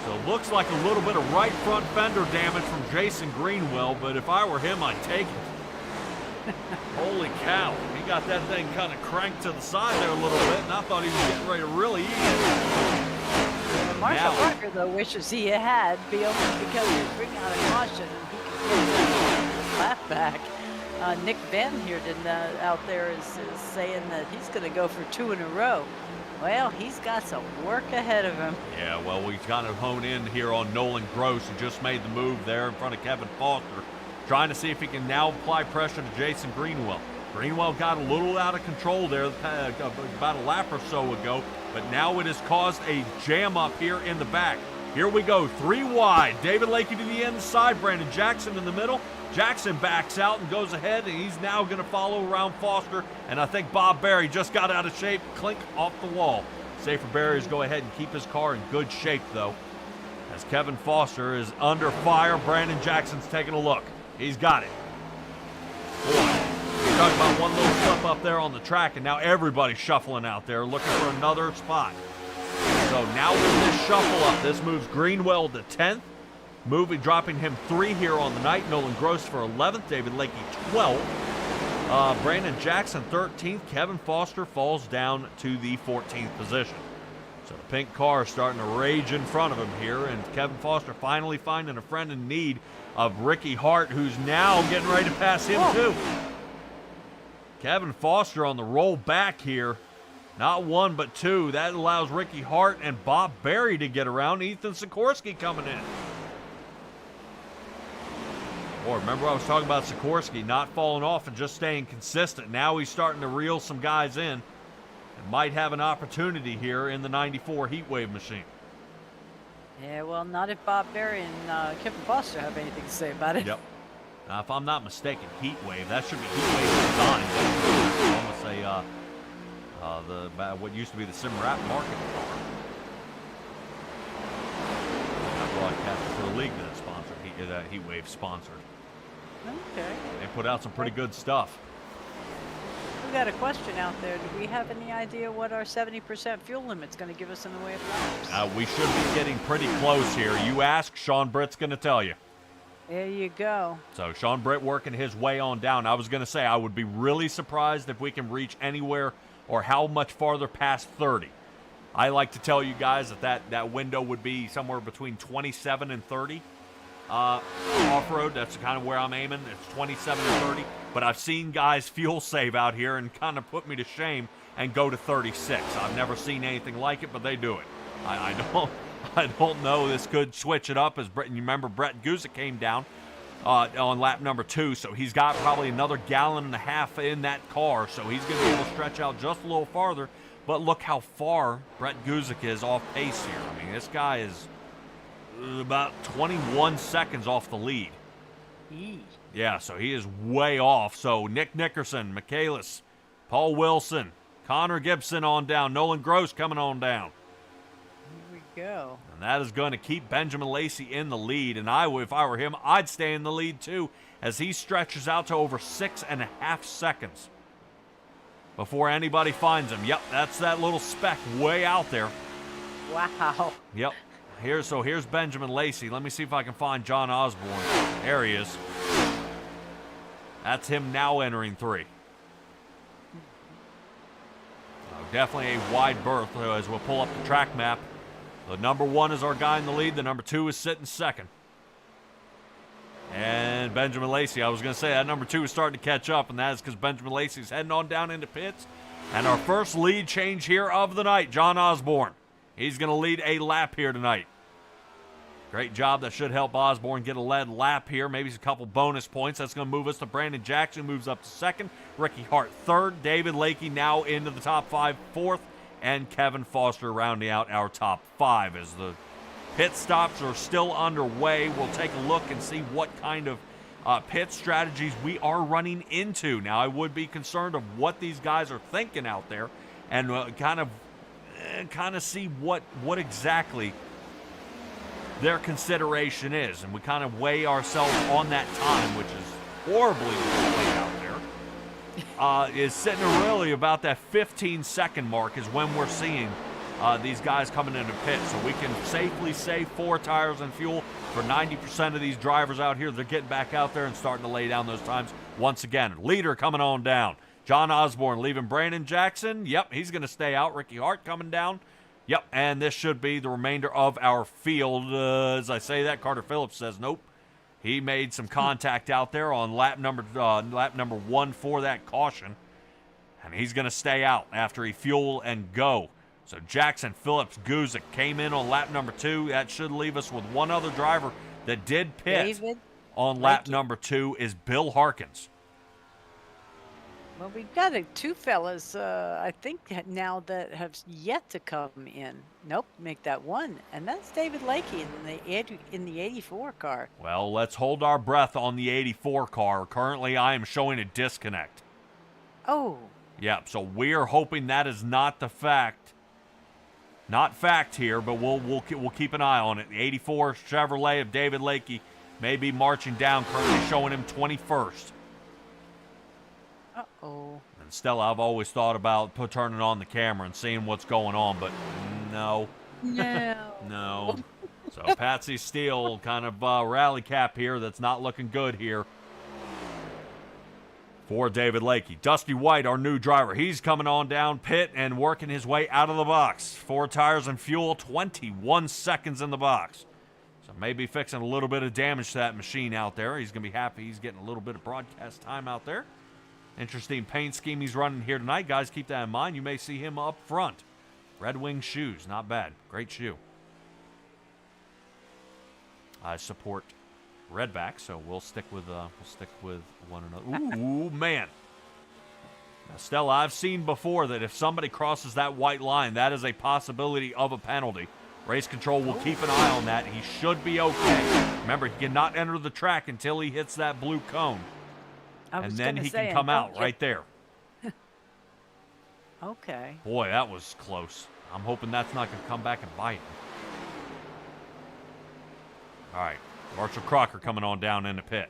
So it looks like a little bit of right front fender damage from Jason Greenwell, but if I were him, I'd take it. Holy cow. He got that thing kind of cranked to the side there a little bit, and I thought he was getting ready to really eat it. Marshall Parker, though, wishes he had, because he was bringing out a caution and he could get that lap back. Nick Van Heerden out there is saying that he's going to go for 2 in a row. Well, he's got some work ahead of him. Yeah, well, we kind of hone in here on Nolan Gross, who just made the move there in front of Kevin Foster, trying to see if he can now apply pressure to Jason Greenwell. Greenwell got a little out of control there about a lap or so ago, but now it has caused a jam up here in the back. Here we go, 3 wide. David Lakey to the inside, Brandon Jackson in the middle. Jackson backs out and goes ahead, and he's now going to follow around Foster. And I think Bob Berry just got out of shape, clink off the wall. Safe for Berry to go ahead and keep his car in good shape, though. As Kevin Foster is under fire, Brandon Jackson's taking a look. He's got it. Boy, you're talking about one little slip up there on the track, and now everybody's shuffling out there looking for another spot. So now with this shuffle up, this moves Greenwell to 10th. Dropping him 3 here on the night. Nolan Gross for 11th. David Lakey 12th. Brandon Jackson 13th. Kevin Foster falls down to the 14th position. So the pink car is starting to rage in front of him here, and Kevin Foster finally finding a friend in need of Ricky Hart, who's now getting ready to pass him too. Kevin Foster on the roll back here. Not 1, but 2. That allows Ricky Hart and Bob Berry to get around. Ethan Sikorsky coming in. Boy, remember I was talking about Sikorsky not falling off and just staying consistent. Now he's starting to reel some guys in and might have an opportunity here in the 94 Heatwave machine. Yeah, well, not if Bob Berry and Kevin Foster have anything to say about it. Yep. Now, if I'm not mistaken, Heatwave, that should be Heatwave design. Almost what used to be the Simrap market car. That broadcaster for the league that's sponsored, that Heatwave sponsored. Okay. They put out some pretty good stuff. We got a question out there. Do we have any idea what our 70% fuel limit's going to give us in the way of laps? We should be getting pretty close here. You ask, Sean Britt's going to tell you. There you go. So Sean Britt working his way on down. I was going to say I would be really surprised if we can reach anywhere or how much farther past 30. I like to tell you guys that window would be somewhere between 27 and 30. Off-road, that's kind of where I'm aiming. It's 27 and 30. But I've seen guys fuel save out here and kind of put me to shame and go to 36. I've never seen anything like it, but they do it. I don't know. This could switch it up. As Brett, you remember Brett Guzik came down on lap number 2, so he's got probably another gallon and a half in that car, so he's going to be able to stretch out just a little farther. But look how far Brett Guzik is off pace here. I mean, this guy is about 21 seconds off the lead. Yeah, so he is way off. So Nick Nickerson, Michaelis, Paul Wilson, Connor Gibson on down, Nolan Gross coming on down. Here we go. And that is going to keep Benjamin Lacey in the lead. And if I were him, I'd stay in the lead too, as he stretches out to over 6.5 seconds before anybody finds him. Yep, that's that little speck way out there. Wow. Yep. Here's Benjamin Lacey. Let me see if I can find John Osborne. There he is. That's him now entering 3. Definitely a wide berth as we'll pull up the track map. The number 1 is our guy in the lead. The number 2 is sitting second. And Benjamin Lacey, I was going to say that number 2 is starting to catch up, and that is because Benjamin Lacey is heading on down into pits. And our first lead change here of the night, John Osborne. He's going to lead a lap here tonight. Great job. That should help Osborne get a lead lap here. Maybe a couple bonus points. That's going to move us to Brandon Jackson, moves up to second. Ricky Hart third. David Lakey now into the top 5, fourth. And Kevin Foster rounding out our top 5 as the pit stops are still underway. We'll take a look and see what kind of pit strategies we are running into. Now, I would be concerned of what these guys are thinking out there and kind of see what exactly their consideration is, and we kind of weigh ourselves on that time, which is horribly delayed out there. Is sitting really about that 15-second mark is when we're seeing these guys coming into pit, so we can safely save 4 tires and fuel for 90% of these drivers out here. They're getting back out there and starting to lay down those times once again. Leader coming on down. John Osborne leaving Brandon Jackson. Yep, he's going to stay out. Ricky Hart coming down. Yep, and this should be the remainder of our field. As I say that, Carter Phillips says nope. He made some contact out there on lap number 1 for that caution, and he's going to stay out after he fuel and go. So Jackson, Phillips, Guzik came in on lap number 2. That should leave us with one other driver that did pit on lap number 2 is Bill Harkins. Well, we've got 2 fellas, I think, now that have yet to come in. Nope, make that 1. And that's David Lakey in the 84 car. Well, let's hold our breath on the 84 car. Currently, I am showing a disconnect. Oh. Yep, so we're hoping that is not the fact. Not fact here, but we'll keep an eye on it. The 84 Chevrolet of David Lakey may be marching down, currently showing him 21st. Uh-oh. And Stella, I've always thought about turning on the camera and seeing what's going on, but no. No. No. So Patsy Steele kind of rally cap here that's not looking good here for David Lakey. Dusty White, our new driver, he's coming on down pit and working his way out of the box. 4 tires and fuel, 21 seconds in the box. So maybe fixing a little bit of damage to that machine out there. He's going to be happy he's getting a little bit of broadcast time out there. Interesting paint scheme he's running here tonight. Guys, keep that in mind. You may see him up front. Red Wing shoes, not bad. Great shoe. I support Redback, so we'll stick with one another. Ooh, man. Now, Stella, I've seen before that if somebody crosses that white line, that is a possibility of a penalty. Race control will keep an eye on that. He should be okay. Remember, he cannot enter the track until he hits that blue cone. And then he can come out right there. Okay. Boy, that was close. I'm hoping that's not going to come back and bite him. All right. Marshall Crocker coming on down in the pit.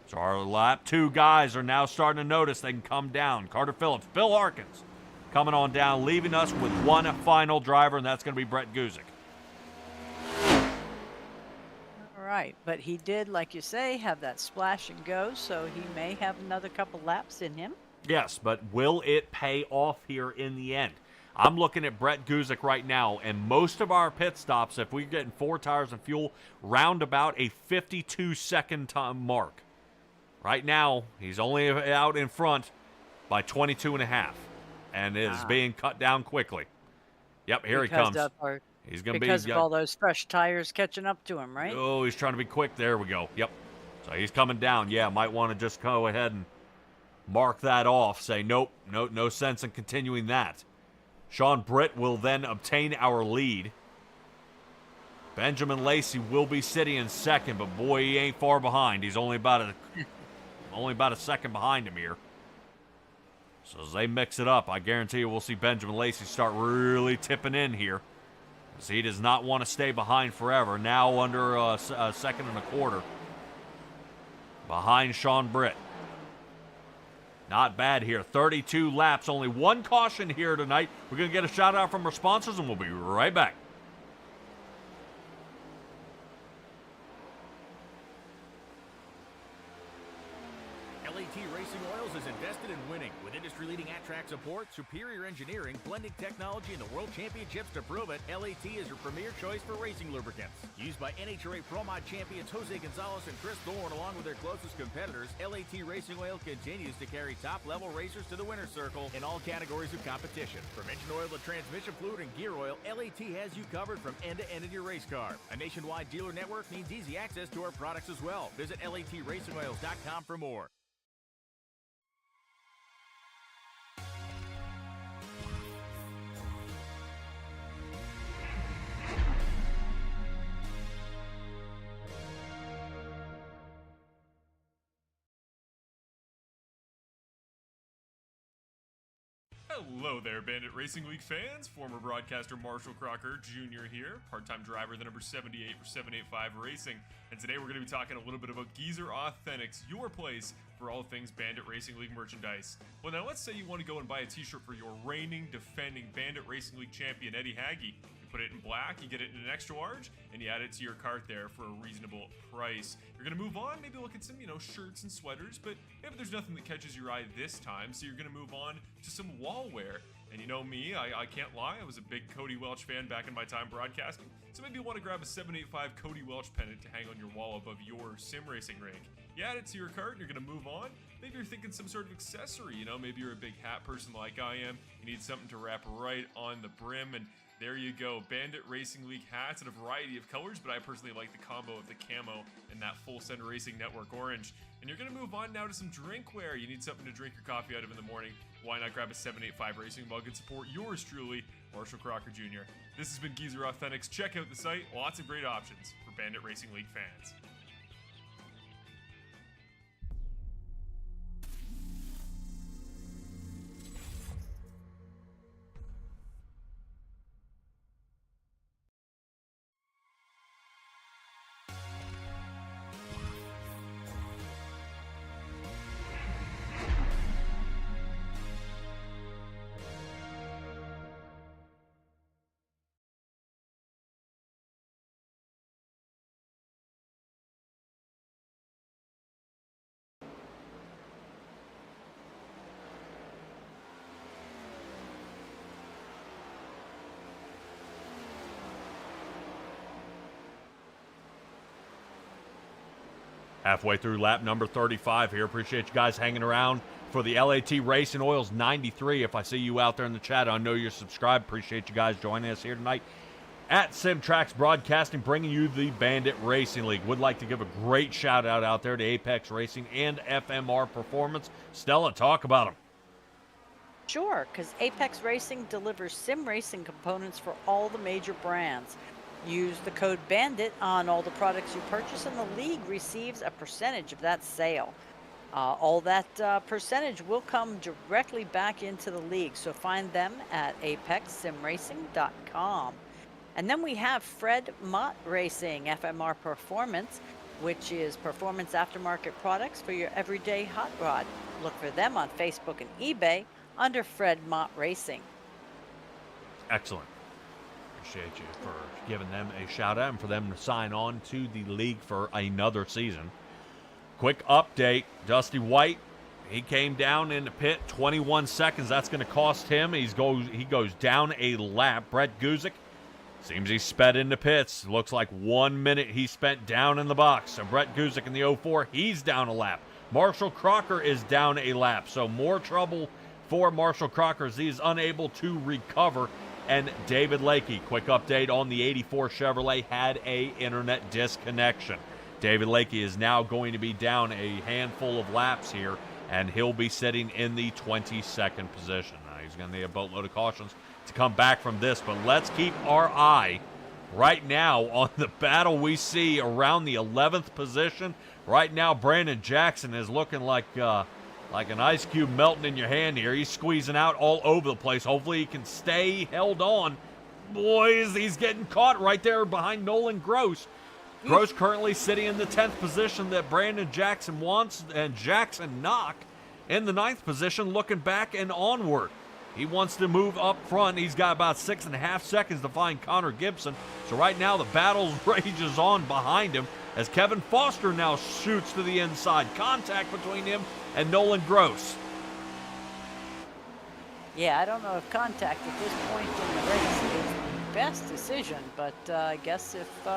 So our lap 2 guys are now starting to notice they can come down. Carter Phillips, Bill Harkins coming on down, leaving us with one final driver, and that's going to be Brett Guzik. Right, but he did, like you say, have that splash and go, so he may have another couple laps in him. Yes, but will it pay off here in the end? I'm looking at Brett Guzik right now, and most of our pit stops, if we're getting 4 tires and fuel, round about a 52-second time mark. Right now, he's only out in front by 22 and a half. and it is being cut down quickly. Yep, here he comes. He's going to be... Because of all those fresh tires catching up to him, right? Oh, he's trying to be quick. There we go. Yep. So he's coming down. Yeah, might want to just go ahead and mark that off. Say, nope, no sense in continuing that. Sean Britt will then obtain our lead. Benjamin Lacey will be sitting in second, but boy, he ain't far behind. He's only about a second behind him here. So as they mix it up, I guarantee you we'll see Benjamin Lacey start really tipping in here. As he does not want to stay behind forever. Now under a second and a quarter. Behind Sean Britt. Not bad here. 32 laps. Only one caution here tonight. We're going to get a shout out from our sponsors, and we'll be right back. LAT Racing Oils is invested in winning with industry-leading at-track support, superior engineering, blending technology, and the World Championships to prove it. LAT is your premier choice for racing lubricants. Used by NHRA Pro Mod champions Jose Gonzalez and Chris Thorne, along with their closest competitors, LAT Racing Oil continues to carry top-level racers to the winner's circle in all categories of competition. From engine oil to transmission fluid and gear oil, LAT has you covered from end to end in your race car. A nationwide dealer network means easy access to our products as well. Visit LATRacingOils.com for more. Hello there, Bandit Racing League fans. Former broadcaster Marshall Crocker Jr. here, part-time driver, the number 78 for 785 Racing. And today we're going to be talking a little bit about Geezer Authentics, your place for all things Bandit Racing League merchandise. Well, now let's say you want to go and buy a t-shirt for your reigning, defending Bandit Racing League champion, Eddie Hagge. You put it in black, you get it in an extra large, and you add it to your cart there for a reasonable price. You're going to move on, maybe look at some, shirts and sweaters, but maybe there's nothing that catches your eye this time, so you're going to move on to some wall wear. And you know me, I can't lie, I was a big Cody Welch fan back in my time broadcasting, so maybe you want to grab a 785 Cody Welch pennant to hang on your wall above your sim racing rink. You add it to your cart and you're going to move on. Maybe you're thinking some sort of accessory, maybe you're a big hat person like I am, you need something to wrap right on the brim, and there you go, Bandit Racing League hats in a variety of colors, but I personally like the combo of the camo and that Full Send Racing Network orange. And you're going to move on now to some drinkware. You need something to drink your coffee out of in the morning. Why not grab a 785 Racing mug and support yours truly, Marshall Crocker Jr. This has been Geezer Authentics. Check out the site. Lots of great options for Bandit Racing League fans. Halfway through lap number 35 here. Appreciate you guys hanging around for the LAT Racing Oils 93. If I see you out there in the chat, I know you're subscribed. Appreciate you guys joining us here tonight at SimTrax Broadcasting, bringing you the Bandit Racing League. Would like to give a great shout out there to Apex Racing and FMR Performance. Stella, talk about them. Sure, because Apex Racing delivers sim racing components for all the major brands. Use the code BANDIT on all the products you purchase, and the league receives a percentage of that sale. All that percentage will come directly back into the league, so find them at apexsimracing.com. And then we have Fred Mott Racing, FMR Performance, which is performance aftermarket products for your everyday hot rod. Look for them on Facebook and eBay under Fred Mott Racing. Excellent. Appreciate you for giving them a shout out and for them to sign on to the league for another season. Quick update, Dusty White, he came down in the pit, 21 seconds. That's going to cost him. He goes down a lap. Brett Guzik seems he sped into pits. Looks like 1 minute he spent down in the box. So Brett Guzik in the 04, he's down a lap. Marshall Crocker is down a lap. So more trouble for Marshall Crocker as he is unable to recover. And David Lakey, quick update on the 84 Chevrolet, had a internet disconnection. David Lakey is now going to be down a handful of laps here, and he'll be sitting in the 22nd position. Now, he's going to need a boatload of cautions to come back from this, but let's keep our eye right now on the battle we see around the 11th position. Right now, Brandon Jackson is looking like an ice cube melting in your hand here. He's squeezing out all over the place. Hopefully he can stay held on. Boys, he's getting caught right there behind Nolan Gross. Gross currently sitting in the 10th position that Brandon Jackson wants, and Jackson Knock in the 9th position looking back and onward. He wants to move up front. He's got about 6.5 seconds to find Connor Gibson. So right now the battle rages on behind him as Kevin Foster now shoots to the inside. Contact between him and Nolan Gross. Yeah, I don't know if contact at this point in the race is the best decision, but I guess if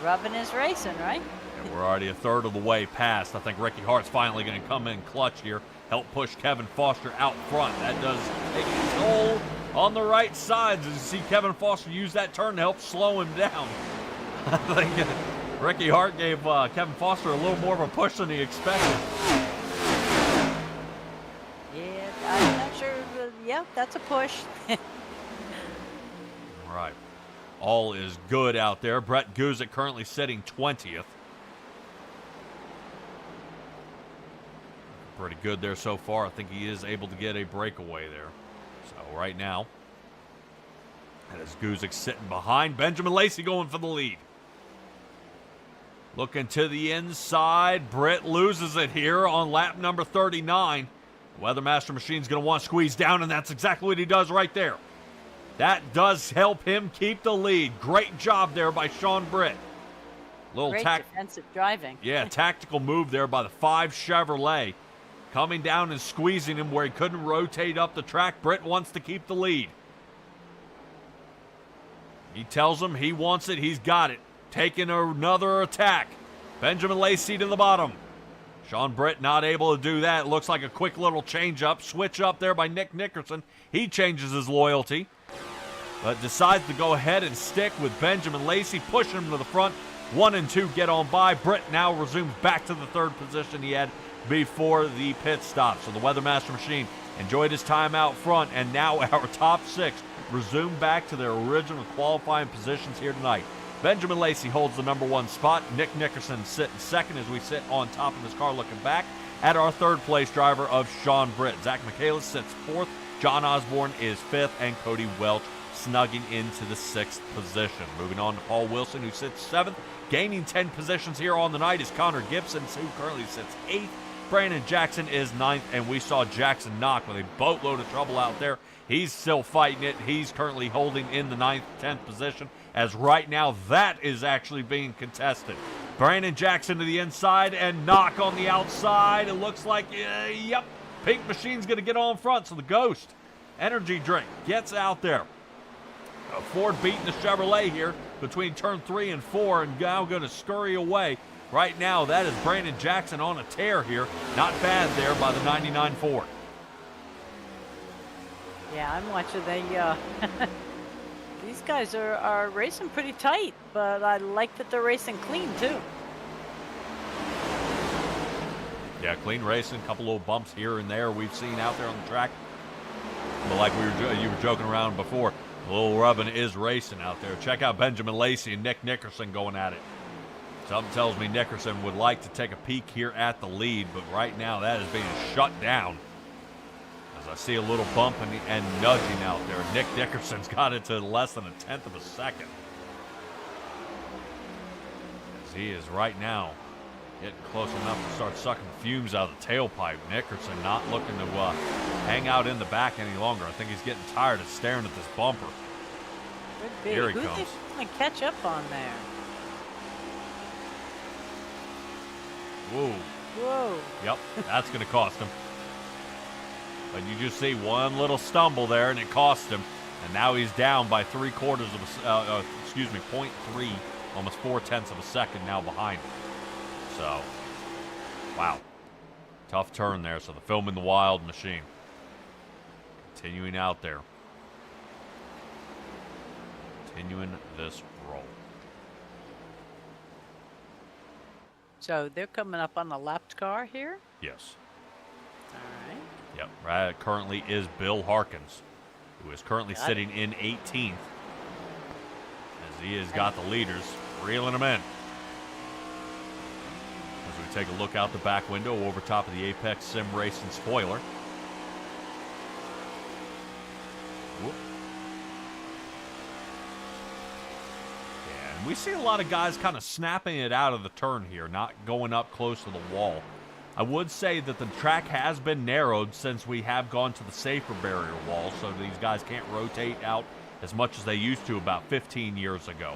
rubbing is racing, right? And we're already a third of the way past. I think Ricky Hart's finally going to come in clutch here, help push Kevin Foster out front. That does take a toll on the right sides as you see Kevin Foster use that turn to help slow him down. I think Ricky Hart gave Kevin Foster a little more of a push than he expected. Yeah, I'm not sure. Yeah, that's a push. All right. All is good out there. Brett Guzik currently sitting 20th. Pretty good there so far. I think he is able to get a breakaway there. So right now, that is Guzik sitting behind. Benjamin Lacey going for the lead. Looking to the inside. Britt loses it here on lap number 39. Weathermaster Machine's going to want to squeeze down, and that's exactly what he does right there. That does help him keep the lead. Great job there by Sean Britt. Great defensive driving. Yeah, tactical move there by the 5 Chevrolet. Coming down and squeezing him where he couldn't rotate up the track. Britt wants to keep the lead. He tells him he wants it. He's got it. Taking another attack. Benjamin Lacey to the bottom. Sean Britt not able to do that. Looks like a quick little change up. Switch up there by Nick Nickerson. He changes his loyalty, but decides to go ahead and stick with Benjamin Lacey, pushing him to the front. 1 and 2 get on by. Britt now resumes back to the 3rd position he had before the pit stop. So the Weathermaster Machine enjoyed his time out front, and now our top 6 resume back to their original qualifying positions here tonight. Benjamin Lacey holds the number 1 spot. Nick Nickerson sitting 2nd as we sit on top of his car looking back at our 3rd place driver of Sean Britt. Zach Michaelis sits 4th. John Osborne is 5th, and Cody Welch snugging into the 6th position. Moving on to Paul Wilson, who sits 7th. Gaining 10 positions here on the night is Connor Gibson, who currently sits 8th. Brandon Jackson is 9th, and we saw Jackson Knock with a boatload of trouble out there. He's still fighting it. He's currently holding in the 9th, 10th position, as right now that is actually being contested. Brandon Jackson to the inside and Knock on the outside. It looks like, yep, Pink Machine's going to get on front, so the Ghost energy drink gets out there. Ford beating the Chevrolet here between turn 3 and 4, and now going to scurry away. Right now, that is Brandon Jackson on a tear here. Not bad there by the 99 Ford. Yeah, I'm watching. These guys are racing pretty tight, but I like that they're racing clean too. Yeah, clean racing. A couple little bumps here and there we've seen out there on the track. But like you were joking around before, a little rubbing is racing out there. Check out Benjamin Lacey and Nick Nickerson going at it. Something tells me Nickerson would like to take a peek here at the lead, but right now that is being shut down. As I see a little bump and nudging out there. Nick Nickerson's got it to less than 1/10 of a second. As he is right now getting close enough to start sucking the fumes out of the tailpipe. Nickerson not looking to hang out in the back any longer. I think he's getting tired of staring at this bumper. Could be. Here he Who's comes. going to catch up on there? Whoa. Whoa. Yep, that's going to cost him. But you just see one little stumble there, and it cost him. And now he's down by 0.3 of 0.3, almost 0.4 of a second now behind him. So, wow. Tough turn there. So the film in the wild machine. continuing out there. Continuing this roll. So they're coming up on the lapped car here? Yes. All right. Yep. Right. Currently is Bill Harkins, who is currently Got sitting in 18th. As he has got the leaders reeling them in. As we take a look out the back window over top of the Apex Sim Racing spoiler. Whoop. Yeah, and we see a lot of guys kind of snapping it out of the turn here, not going up close to the wall. I would say that the track has been narrowed since we have gone to the safer barrier wall, so these guys can't rotate out as much as they used to about 15 years ago.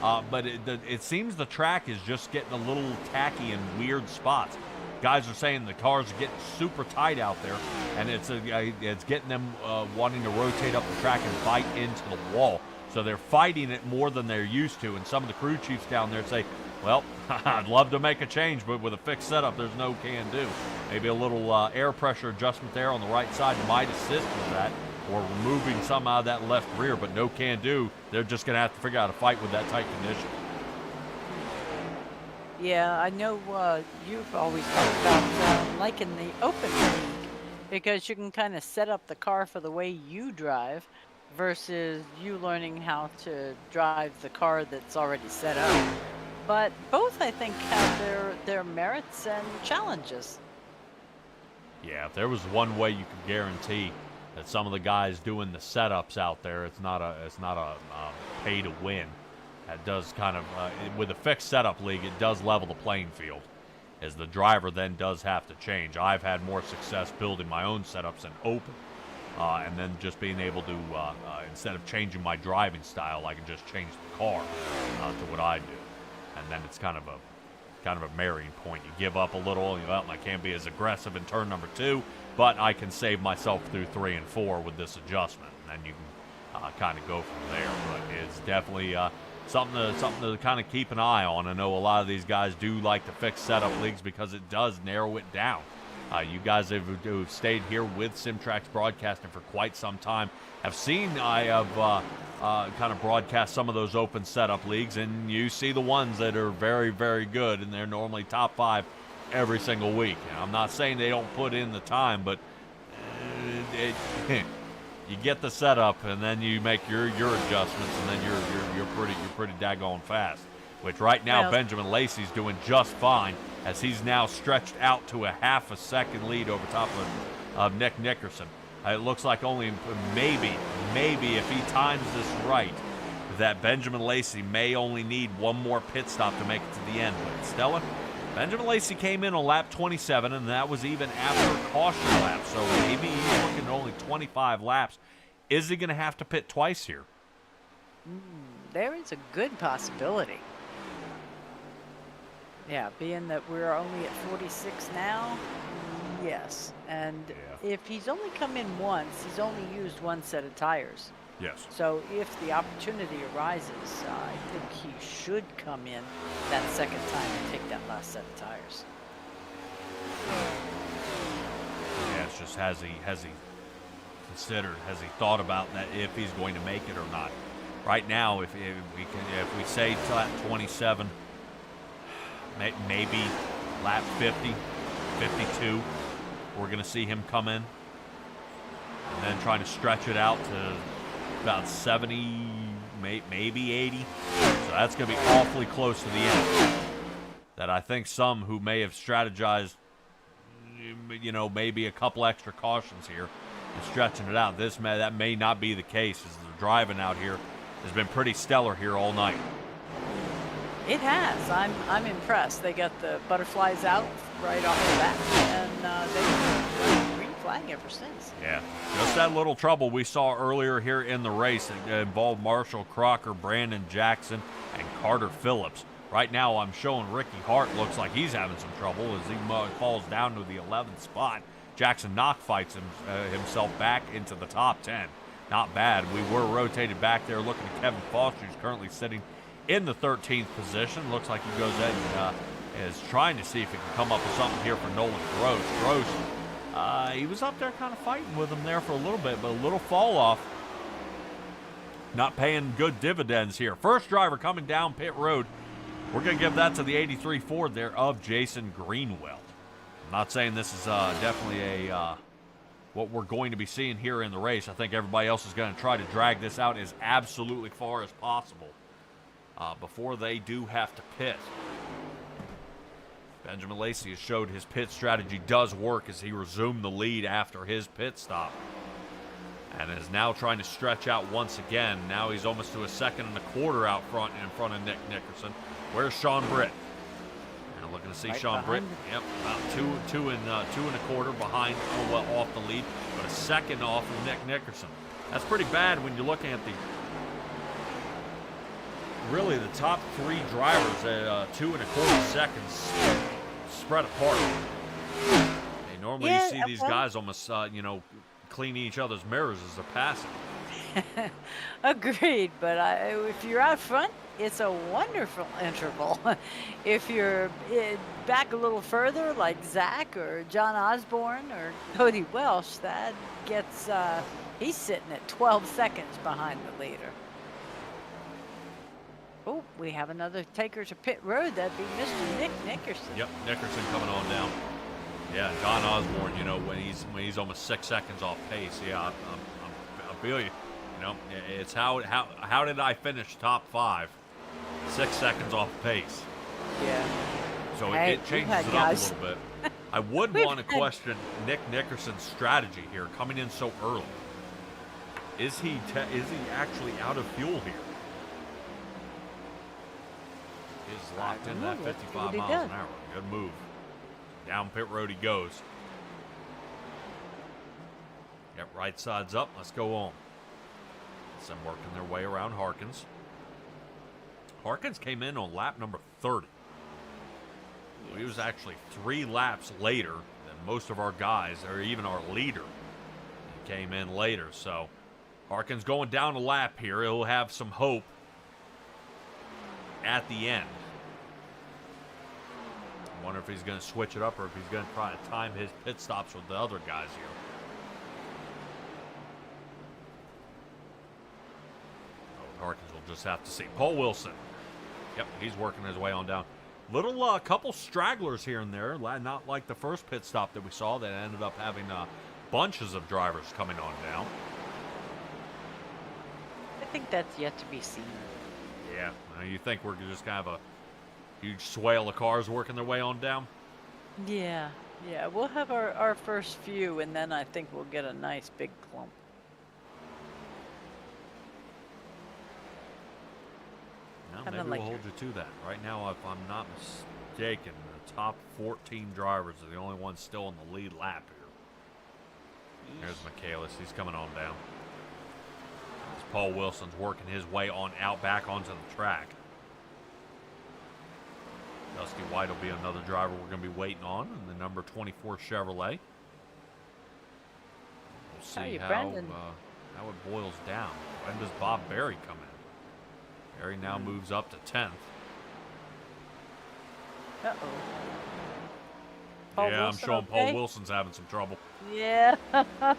But it seems the track is just getting a little tacky in weird spots. Guys are saying the cars are getting super tight out there, and it's getting them wanting to rotate up the track and bite into the wall. So they're fighting it more than they're used to, and some of the crew chiefs down there say, well, I'd love to make a change, but with a fixed setup, there's no can do. Maybe a little air pressure adjustment there on the right side might assist with that, or removing some out of that left rear, but no can do. They're just going to have to figure out a fight with that tight condition. Yeah, I know you've always talked about liking the open league because you can kind of set up the car for the way you drive versus you learning how to drive the car that's already set up. But both, I think, have their merits and challenges. Yeah, if there was one way you could guarantee that some of the guys doing the setups out there, it's not a pay to win. That does kind of with a fixed setup league, it does level the playing field, as the driver then does have to change. I've had more success building my own setups in open, and then just being able to instead of changing my driving style, I can just change the car to what I do. And then it's kind of a marrying point. You give up a little, well, I can't be as aggressive in turn number 2, but I can save myself through 3 and 4 with this adjustment. And then you can kind of go from there. But it's definitely something to kind of keep an eye on. I know a lot of these guys do like to fix setup leagues because it does narrow it down. You guys who've stayed here with Simtrax Broadcasting for quite some time have seen I have kind of broadcast some of those open setup leagues, and you see the ones that are very, very good, and they're normally top 5 every single week. Now, I'm not saying they don't put in the time, but you get the setup, and then you make your adjustments, and then you're pretty daggone fast. Which right now, well, Benjamin Lacey's doing just fine, as he's now stretched out to a half a second lead over top of Nick Nickerson. It looks like only maybe if he times this right, that Benjamin Lacey may only need one more pit stop to make it to the end. But Stella, Benjamin Lacey came in on lap 27, and that was even after a caution lap. So maybe he's looking at only 25 laps. Is he going to have to pit twice here? There is a good possibility. Yeah, being that we're only at 46 now, yes. And if he's only come in once, he's only used one set of tires. Yes. So if the opportunity arises, I think he should come in that second time and take that last set of tires. Yeah, it's just has he considered, has he thought about that if he's going to make it or not? Right now, if we say lap 27. Maybe lap 50, 52, we're going to see him come in. And then trying to stretch it out to about 70, maybe 80. So that's going to be awfully close to the end. That I think some who may have strategized, maybe a couple extra cautions here and stretching it out. That may not be the case, as the driving out here has been pretty stellar here all night. It has. I'm impressed. They got the butterflies out right off the bat, and they've been green flag ever since. Yeah, just that little trouble we saw earlier here in the race that involved Marshall Crocker, Brandon Jackson, and Carter Phillips. Right now, I'm showing Ricky Hart looks like he's having some trouble as he falls down to the 11th spot. Jackson Knock fights himself back into the top 10. Not bad. We were rotated back there looking at Kevin Foster, who's currently sitting in the 13th position. Looks like he goes ahead and is trying to see if he can come up with something here for Nolan Gross. Gross He was up there kind of fighting with him there for a little bit, but a little fall off. Not paying good dividends here. First driver coming down pit road. We're going to give that to the 83 Ford there of Jason Greenwell. I'm not saying this is definitely what we're going to be seeing here in the race. I think everybody else is going to try to drag this out as absolutely far as possible before they do have to pit. Benjamin Lacey has showed his pit strategy does work as he resumed the lead after his pit stop. And is now trying to stretch out once again. Now he's almost to a second and a quarter out front in front of Nick Nickerson. Where's Sean Britt? And looking to see right Sean Britt. Yep, about two and a quarter behind, off the lead, but a second off of Nick Nickerson. That's pretty bad when you're looking at the top three drivers at 2 1/4 seconds spread apart. Hey, normally you see these guys almost, cleaning each other's mirrors as they're passing. Agreed, but if you're out front, it's a wonderful interval. If you're back a little further, like Zach or John Osborne or Cody Welsh, that gets, he's sitting at 12 seconds behind the leader. Oh, we have another taker to pit road. That'd be Mr. Nick Nickerson. Yep, Nickerson coming on down. Yeah, John Osborne, when he's almost 6 seconds off pace. Yeah, I feel you. It's how did I finish top 5? 6 seconds off pace. Yeah. So it changes it up a little bit. I would want to question Nick Nickerson's strategy here, coming in so early. Is he actually out of fuel here? He's locked in that 55 miles an hour. Good move. Down pit road he goes. Yep, right side's up. Let's go on. Some working their way around Harkins. Harkins came in on lap number 30. He was actually 3 laps later than most of our guys, or even our leader. He came in later, so Harkins going down a lap here. He'll have some hope at the end. I wonder if he's going to switch it up or if he's going to try to time his pit stops with the other guys here. Harkins will just have to see. Paul Wilson. Yep, he's working his way on down. Little couple stragglers here and there. Not like the first pit stop that we saw that ended up having bunches of drivers coming on down. I think that's yet to be seen. Yeah, you think we're just kind of a huge swale of cars working their way on down? Yeah, we'll have our first few, and then I think we'll get a nice big clump. Well, maybe we'll hold you to that. Right now, if I'm not mistaken, the top 14 drivers are the only ones still in the lead lap here. There's Michaelis. He's coming on down. As Paul Wilson's working his way on out back onto the track. Dusty White will be another driver we're going to be waiting on in the number 24 Chevrolet. We'll see how it boils down. When does Bob Berry come in? Berry now moves up to 10th. Uh-oh. I'm showing Paul Wilson's having some trouble. Yeah. Got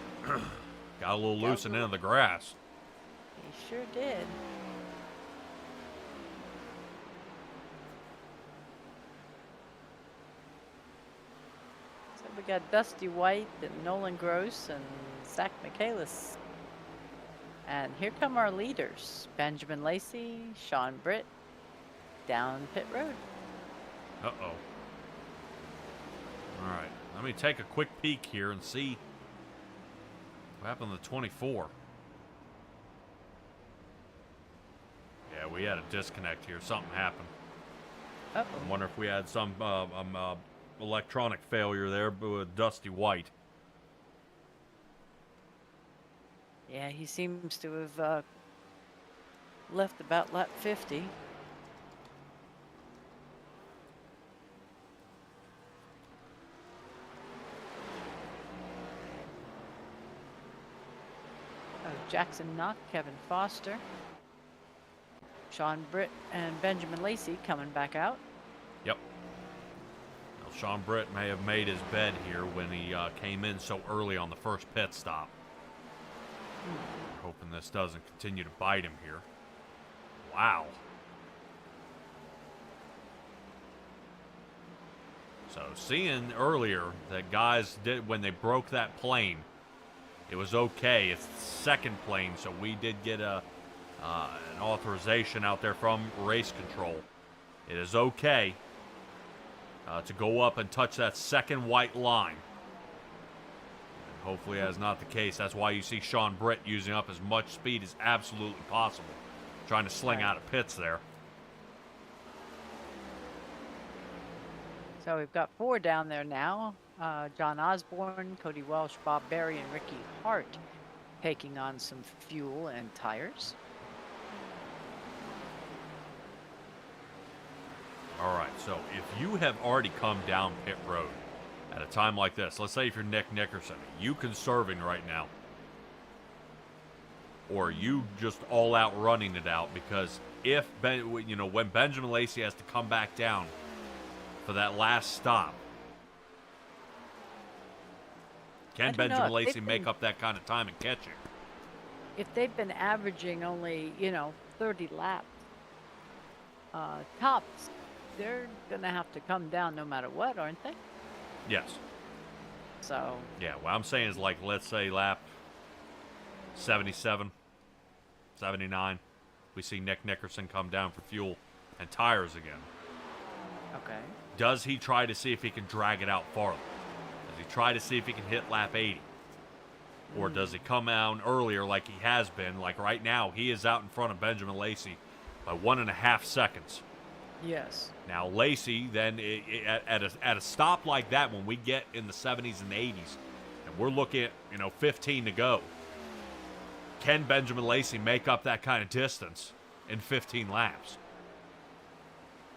a little loosened into the grass. He sure did. So we got Dusty White and Nolan Gross and Zach Michaelis. And here come our leaders. Benjamin Lacey, Sean Britt, down pit road. Uh-oh. All right. Let me take a quick peek here and see what happened to the 24. Yeah, we had a disconnect here. Something happened. Uh-oh. I wonder if we had some electronic failure there with Dusty White. Yeah, he seems to have left about lap 50. Jackson Knock, Kevin Foster, Sean Britt, and Benjamin Lacey coming back out. Yep. Well, Sean Britt may have made his bed here when he came in so early on the first pit stop. Hoping this doesn't continue to bite him here. Wow. So seeing earlier that guys did, when they broke that plane, it was okay. It's the second plane, so we did get an authorization out there from race control. It is okay to go up and touch that second white line. And hopefully that's not the case. That's why you see Sean Britt using up as much speed as absolutely possible, trying to sling out of pits there. So we've got 4 down there now. John Osborne, Cody Welsh, Bob Berry, and Ricky Hart taking on some fuel and tires. All right, so if you have already come down pit road at a time like this, let's say if you're Nick Nickerson, you conserving right now, or you just all out running it out, because if when Benjamin Lacey has to come back down for that last stop, can Benjamin Lacey make up that kind of time and catch you? If they've been averaging only 30 laps tops, they're gonna have to come down no matter what, aren't they? Yes. So yeah, what I'm saying is, like, let's say lap 77, 79, we see Nick Nickerson come down for fuel and tires again. Okay. Does he try to see if he can drag it out farther? Does he try to see if he can hit lap 80? Or does he come out earlier like he has been? Like right now, he is out in front of Benjamin Lacey by 1.5 seconds. Yes. Now, Lacey, then, at a stop like that, when we get in the 70s and 80s, and we're looking at, 15 to go, can Benjamin Lacey make up that kind of distance in 15 laps?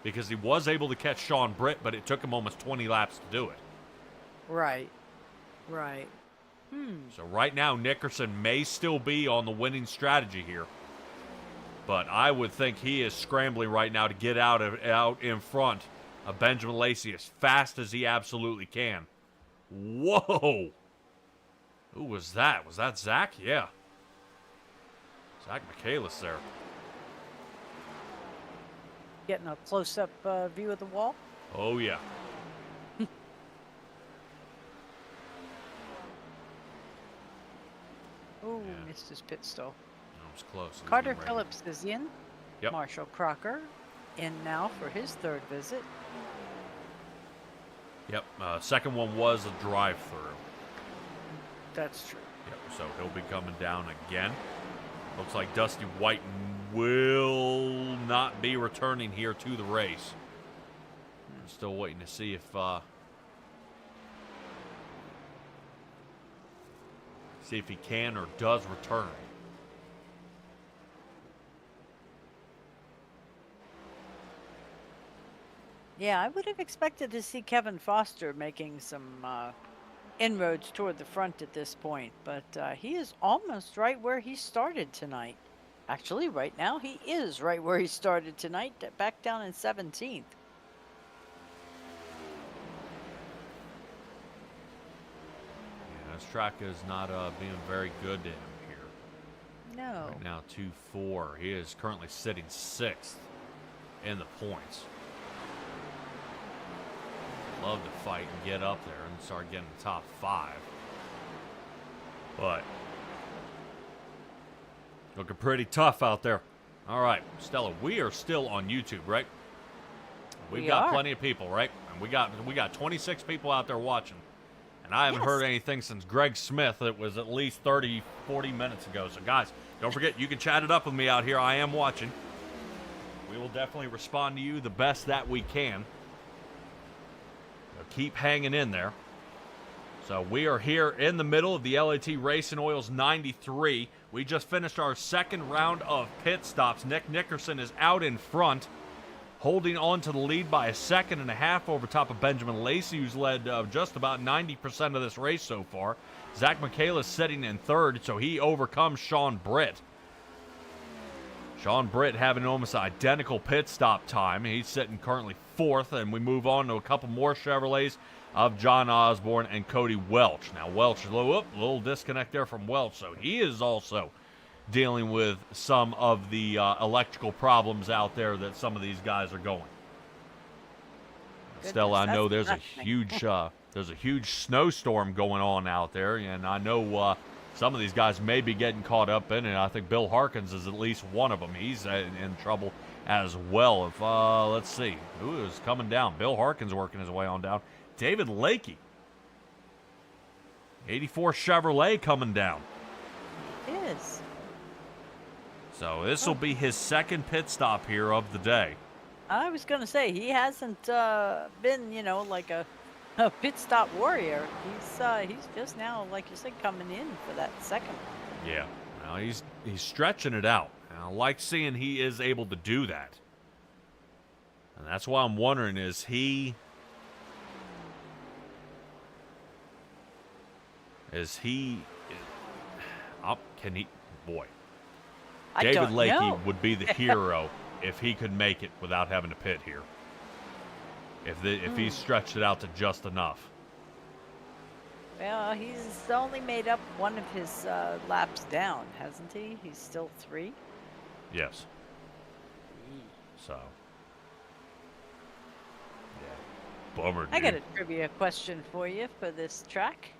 Because he was able to catch Sean Britt, but it took him almost 20 laps to do it. Right. Right. So right now, Nickerson may still be on the winning strategy here. But I would think he is scrambling right now to get out in front of Benjamin Lacey as fast as he absolutely can. Whoa! Who was that? Was that Zach? Yeah. Zach Michaelis there. Getting a close-up view of the wall. Oh, yeah. Oh, missed his pit stall. That was close. Carter Phillips is in. Yep. Marshall Crocker in now for his 3rd visit. Yep. Second one was a drive-through. That's true. Yep. So he'll be coming down again. Looks like Dusty White will not be returning here to the race. I'm still waiting to see if he can or does return. Yeah, I would have expected to see Kevin Foster making some inroads toward the front at this point, but he is almost right where he started tonight. Actually, right now, he is right where he started tonight, back down in 17th. Yeah, this track is not being very good to him here. No. Right now, 2-4. He is currently sitting 6th in the points. Love to fight and get up there and start getting the top 5. But looking pretty tough out there. All right, Stella, we are still on YouTube, right? We've got plenty of people, right? And we got 26 people out there watching. And I haven't heard anything since Greg Smith. It was at least 30, 40 minutes ago. So, guys, don't forget, you can chat it up with me out here. I am watching. We will definitely respond to you the best that we can. So keep hanging in there. So we are here in the middle of the LAT Racing Oils 93. We just finished our second round of pit stops. Nick Nickerson is out in front, holding on to the lead by 1.5 seconds over top of Benjamin Lacey, who's led just about 90% of this race so far. Zach Michaelis sitting in 3rd, so he overcomes Sean Britt. Sean Britt having almost identical pit stop time. He's sitting currently 4th, and we move on to a couple more Chevrolets of John Osborne and Cody Welch. Now, Welch, a little disconnect there from Welch, so he is also dealing with some of the electrical problems out there that some of these guys are going. Stella, I know there's a huge snowstorm going on out there, and I know some of these guys may be getting caught up in it. I think Bill Harkins is at least one of them. He's in trouble as well. If let's see, who is coming down? Bill Harkins working his way on down. David Lakey, 84 Chevrolet coming down. It is. So this will be his second pit stop here of the day. I was going to say, he hasn't been, like a pit stop warrior. He's just now, like you said, coming in for that second one. Yeah, well, he's stretching it out. And I like seeing he is able to do that. And that's why I'm wondering, is he... can he... Boy. David Lakey would be the hero if he could make it without having to pit here. If he stretched it out to just enough. Well, he's only made up one of his laps down, hasn't he? He's still 3? Yes. So. Yeah. Bummer, dude. I got a trivia question for you for this track.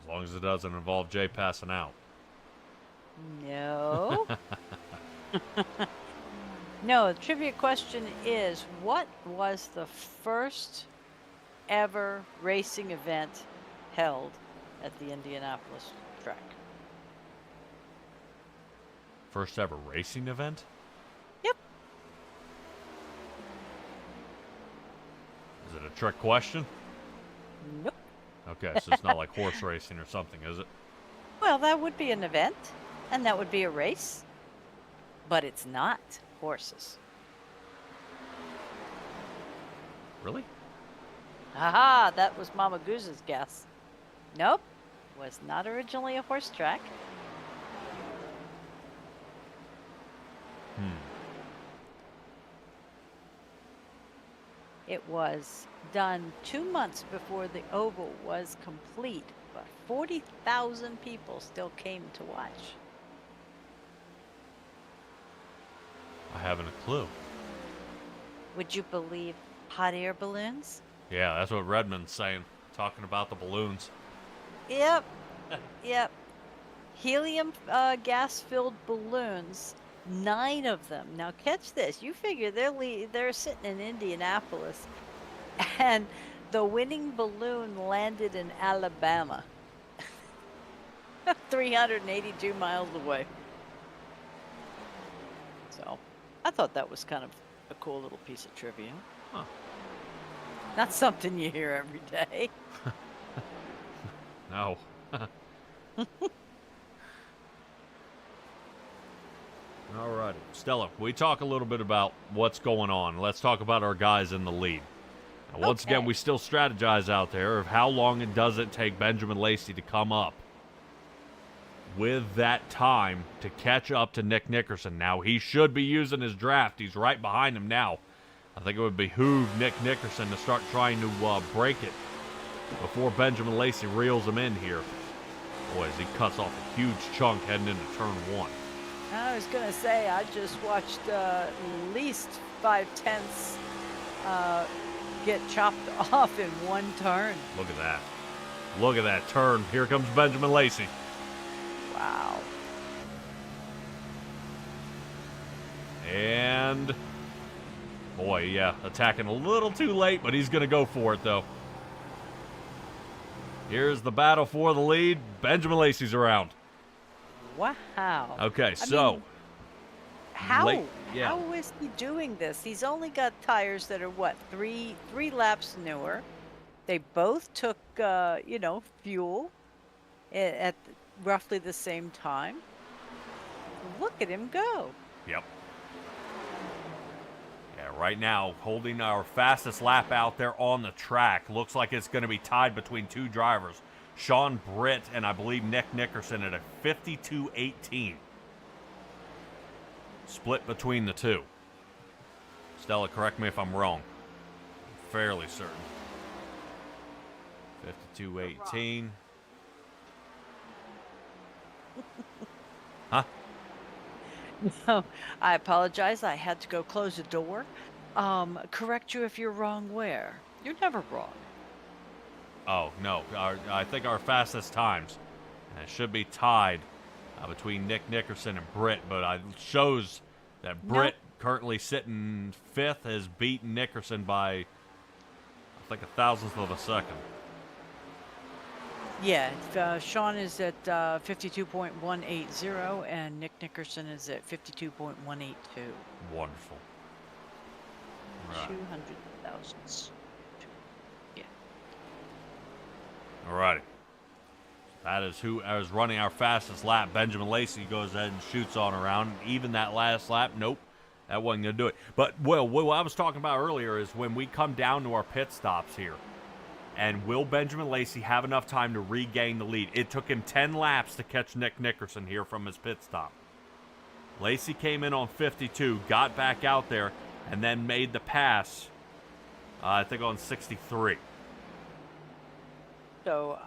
As long as it doesn't involve Jay passing out. No. No, the trivia question is, what was the first ever racing event held at the Indianapolis track? First ever racing event? Yep. Is it a trick question? Nope. Okay, so it's not like horse racing or something, is it? Well, that would be an event, and that would be a race, but it's not horses. Really? Aha, that was Mama Goose's guess. Nope, was not originally a horse track. It was done 2 months before the oval was complete, but 40,000 people still came to watch. I haven't a clue. Would you believe hot air balloons? Yeah, that's what Redmond's saying, talking about the balloons. Yep. Yep. Helium gas-filled balloons, 9 of them. Now catch this. You figure they're sitting in Indianapolis, and the winning balloon landed in Alabama, 382 miles away. So, I thought that was kind of a cool little piece of trivia. Huh. Not something you hear every day. No. Alrighty. Stella, we talk a little bit about what's going on. Let's talk about our guys in the lead. Now, once again, we still strategize out there of how long it does it take Benjamin Lacey to come up with that time to catch up to Nick Nickerson. Now, he should be using his draft. He's right behind him now. I think it would behoove Nick Nickerson to start trying to break it before Benjamin Lacey reels him in here. Boy, as he cuts off a huge chunk heading into turn 1. I was going to say, I just watched at least 5/10 get chopped off in one turn. Look at that. Look at that turn. Here comes Benjamin Lacey. Wow. And, boy, yeah, attacking a little too late, but he's going to go for it, though. Here's the battle for the lead. Benjamin Lacey's around. Wow. Okay, how is he doing this? He's only got tires that are what, three laps newer. They both took fuel at roughly the same time. Look at him go. Yep. Yeah, right now holding our fastest lap out there on the track. Looks like it's going to be tied between 2 drivers. Sean Britt and I believe Nick Nickerson at a 52.18. split between the two. Stella, correct me if I'm wrong. I'm fairly certain. 52-18. Huh? No, I apologize. I had to go close the door. Correct you if you're wrong where? You're never wrong. Oh, no. I think our fastest times should be tied between Nick Nickerson and Britt, but it shows that Britt, currently sitting 5th, has beaten Nickerson by, I think, 1,000th of a second. Yeah, Sean is at 52.180, and Nick Nickerson is at 52.182. Wonderful. Right. 200 thousandths. Yeah. All righty. That is who is running our fastest lap. Benjamin Lacey goes ahead and shoots on around. Even that last lap, nope, that wasn't going to do it. But, well, what I was talking about earlier is when we come down to our pit stops here, and will Benjamin Lacey have enough time to regain the lead? It took him 10 laps to catch Nick Nickerson here from his pit stop. Lacey came in on 52, got back out there, and then made the pass, I think, on 63. So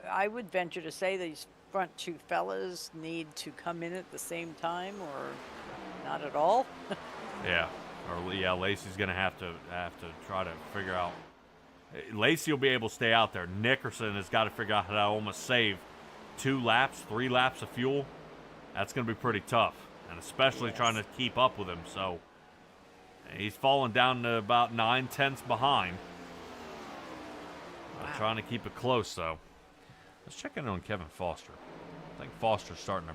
I would venture to say these front two fellas need to come in at the same time, or not at all. Yeah, Lacey's going to have to try to figure out. Lacey will be able to stay out there. Nickerson has got to figure out how to almost save 2 laps, 3 laps of fuel. That's going to be pretty tough, and especially trying to keep up with him. So he's falling down to about 9/10 behind. Wow. Trying to keep it close, though. Let's check in on Kevin Foster. I think Foster's starting to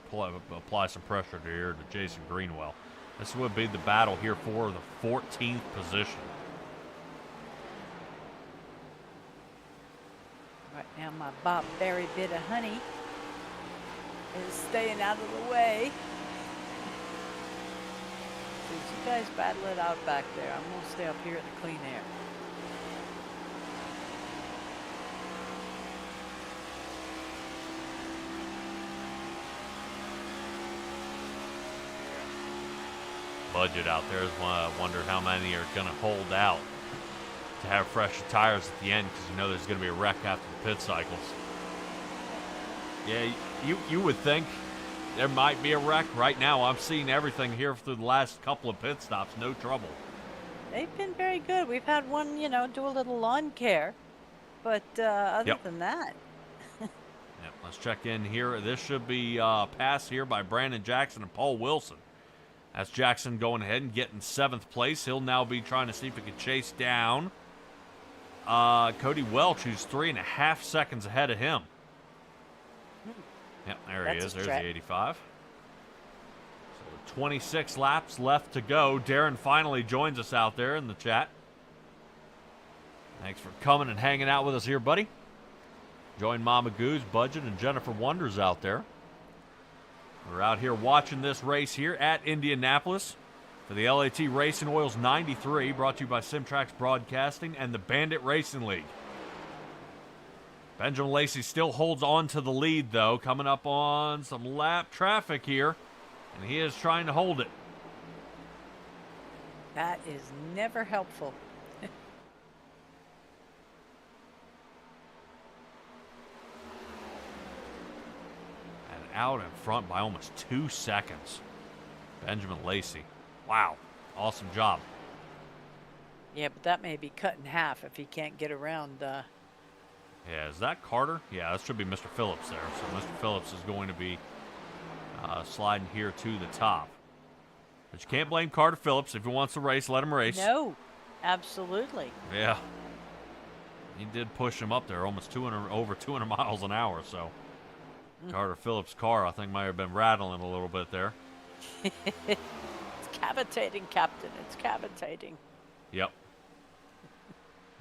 apply some pressure here to Jason Greenwell. This would be the battle here for the 14th position. Right now, my Bob Berry bit of honey is staying out of the way. So you guys battle it out back there. I'm going to stay up here in the clean air. Budget out there is one. I wonder how many are going to hold out to have fresh tires at the end, because you know there's going to be a wreck after the pit cycles. Yeah, you would think there might be a wreck. Right now, I'm seeing everything here through the last couple of pit stops. No trouble. They've been very good. We've had one, do a little lawn care. But other than that. Yep, let's check in here. This should be passed here by Brandon Jackson and Paul Wilson. That's Jackson going ahead and getting 7th place. He'll now be trying to see if he can chase down Cody Welch, who's 3.5 seconds ahead of him. Yep, there he is. There's the 85. So 26 laps left to go. Darren finally joins us out there in the chat. Thanks for coming and hanging out with us here, buddy. Join Mama Goose, Budget, and Jennifer Wonders out there. We're out here watching this race here at Indianapolis for the LAT Racing Oils 93, brought to you by Simtrax Broadcasting and the Bandit Racing League. Benjamin Lacey still holds on to the lead, though, coming up on some lap traffic here, and he is trying to hold it. That is never helpful. Out in front by almost 2 seconds. Benjamin Lacey. Wow. Awesome job. Yeah, but that may be cut in half if he can't get around. Yeah, is that Carter? Yeah, that should be Mr. Phillips there. So Mr. Phillips is going to be sliding here to the top. But you can't blame Carter Phillips. If he wants to race, let him race. No, absolutely. Yeah. He did push him up there almost over 200 miles an hour, so Carter Phillips' car, I think, might have been rattling a little bit there. It's cavitating, Captain. It's cavitating. Yep.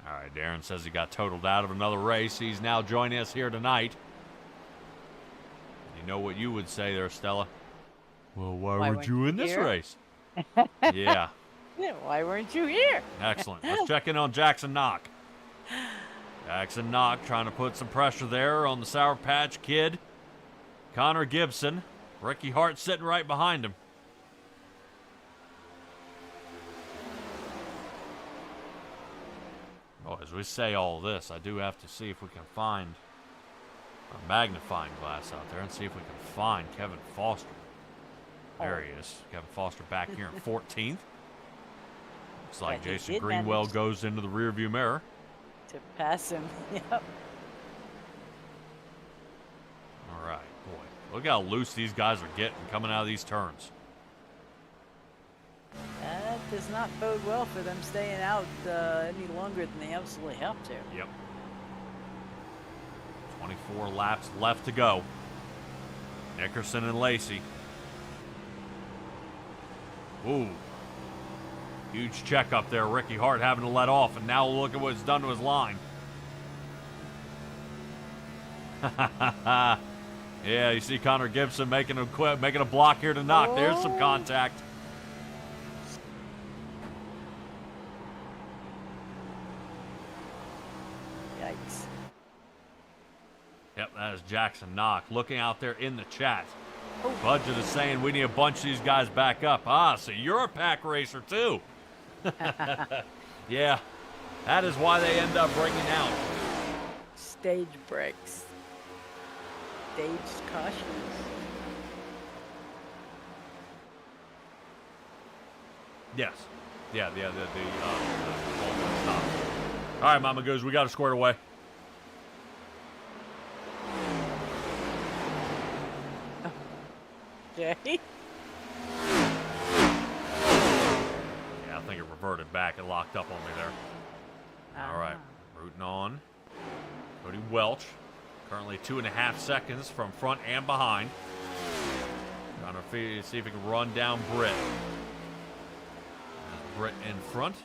All right, Darren says he got totaled out of another race. He's now joining us here tonight. You know what you would say there, Stella? Well, why weren't you in this race? Yeah. Yeah, why weren't you here? Excellent. Let's check in on Jackson Knock. Jackson Knock trying to put some pressure there on the Sour Patch Kid. Connor Gibson. Ricky Hart sitting right behind him. Oh, as we say all this, I do have to see if we can find a magnifying glass out there and see if we can find Kevin Foster. There he is. Kevin Foster back here in 14th. Looks like Jason Greenwell goes into the rearview mirror. To pass him, yep. All right, boy. Look how loose these guys are getting coming out of these turns. That does not bode well for them staying out any longer than they absolutely have to. Yep. 24 laps left to go. Nickerson and Lacey. Ooh. Huge check up there. Ricky Hart having to let off, and now look at what it's done to his line. Yeah, you see Connor Gibson making a block here to knock. There's some contact. Yikes. Yep, that is Jackson Knock looking out there in the chat. Budget is saying we need a bunch of these guys back up. Ah, so you're a pack racer too. Yeah, that is why they end up breaking out. Stage breaks. Stage cautions. Yes. Yeah, the stop. All right, Mama Goose, we got it squared away. Okay. Yeah, I think it reverted back. It locked up on me there. All right, rooting on. Cody Welch, currently 2.5 seconds from front and behind. Trying to see if he can run down Britt. Britt in front.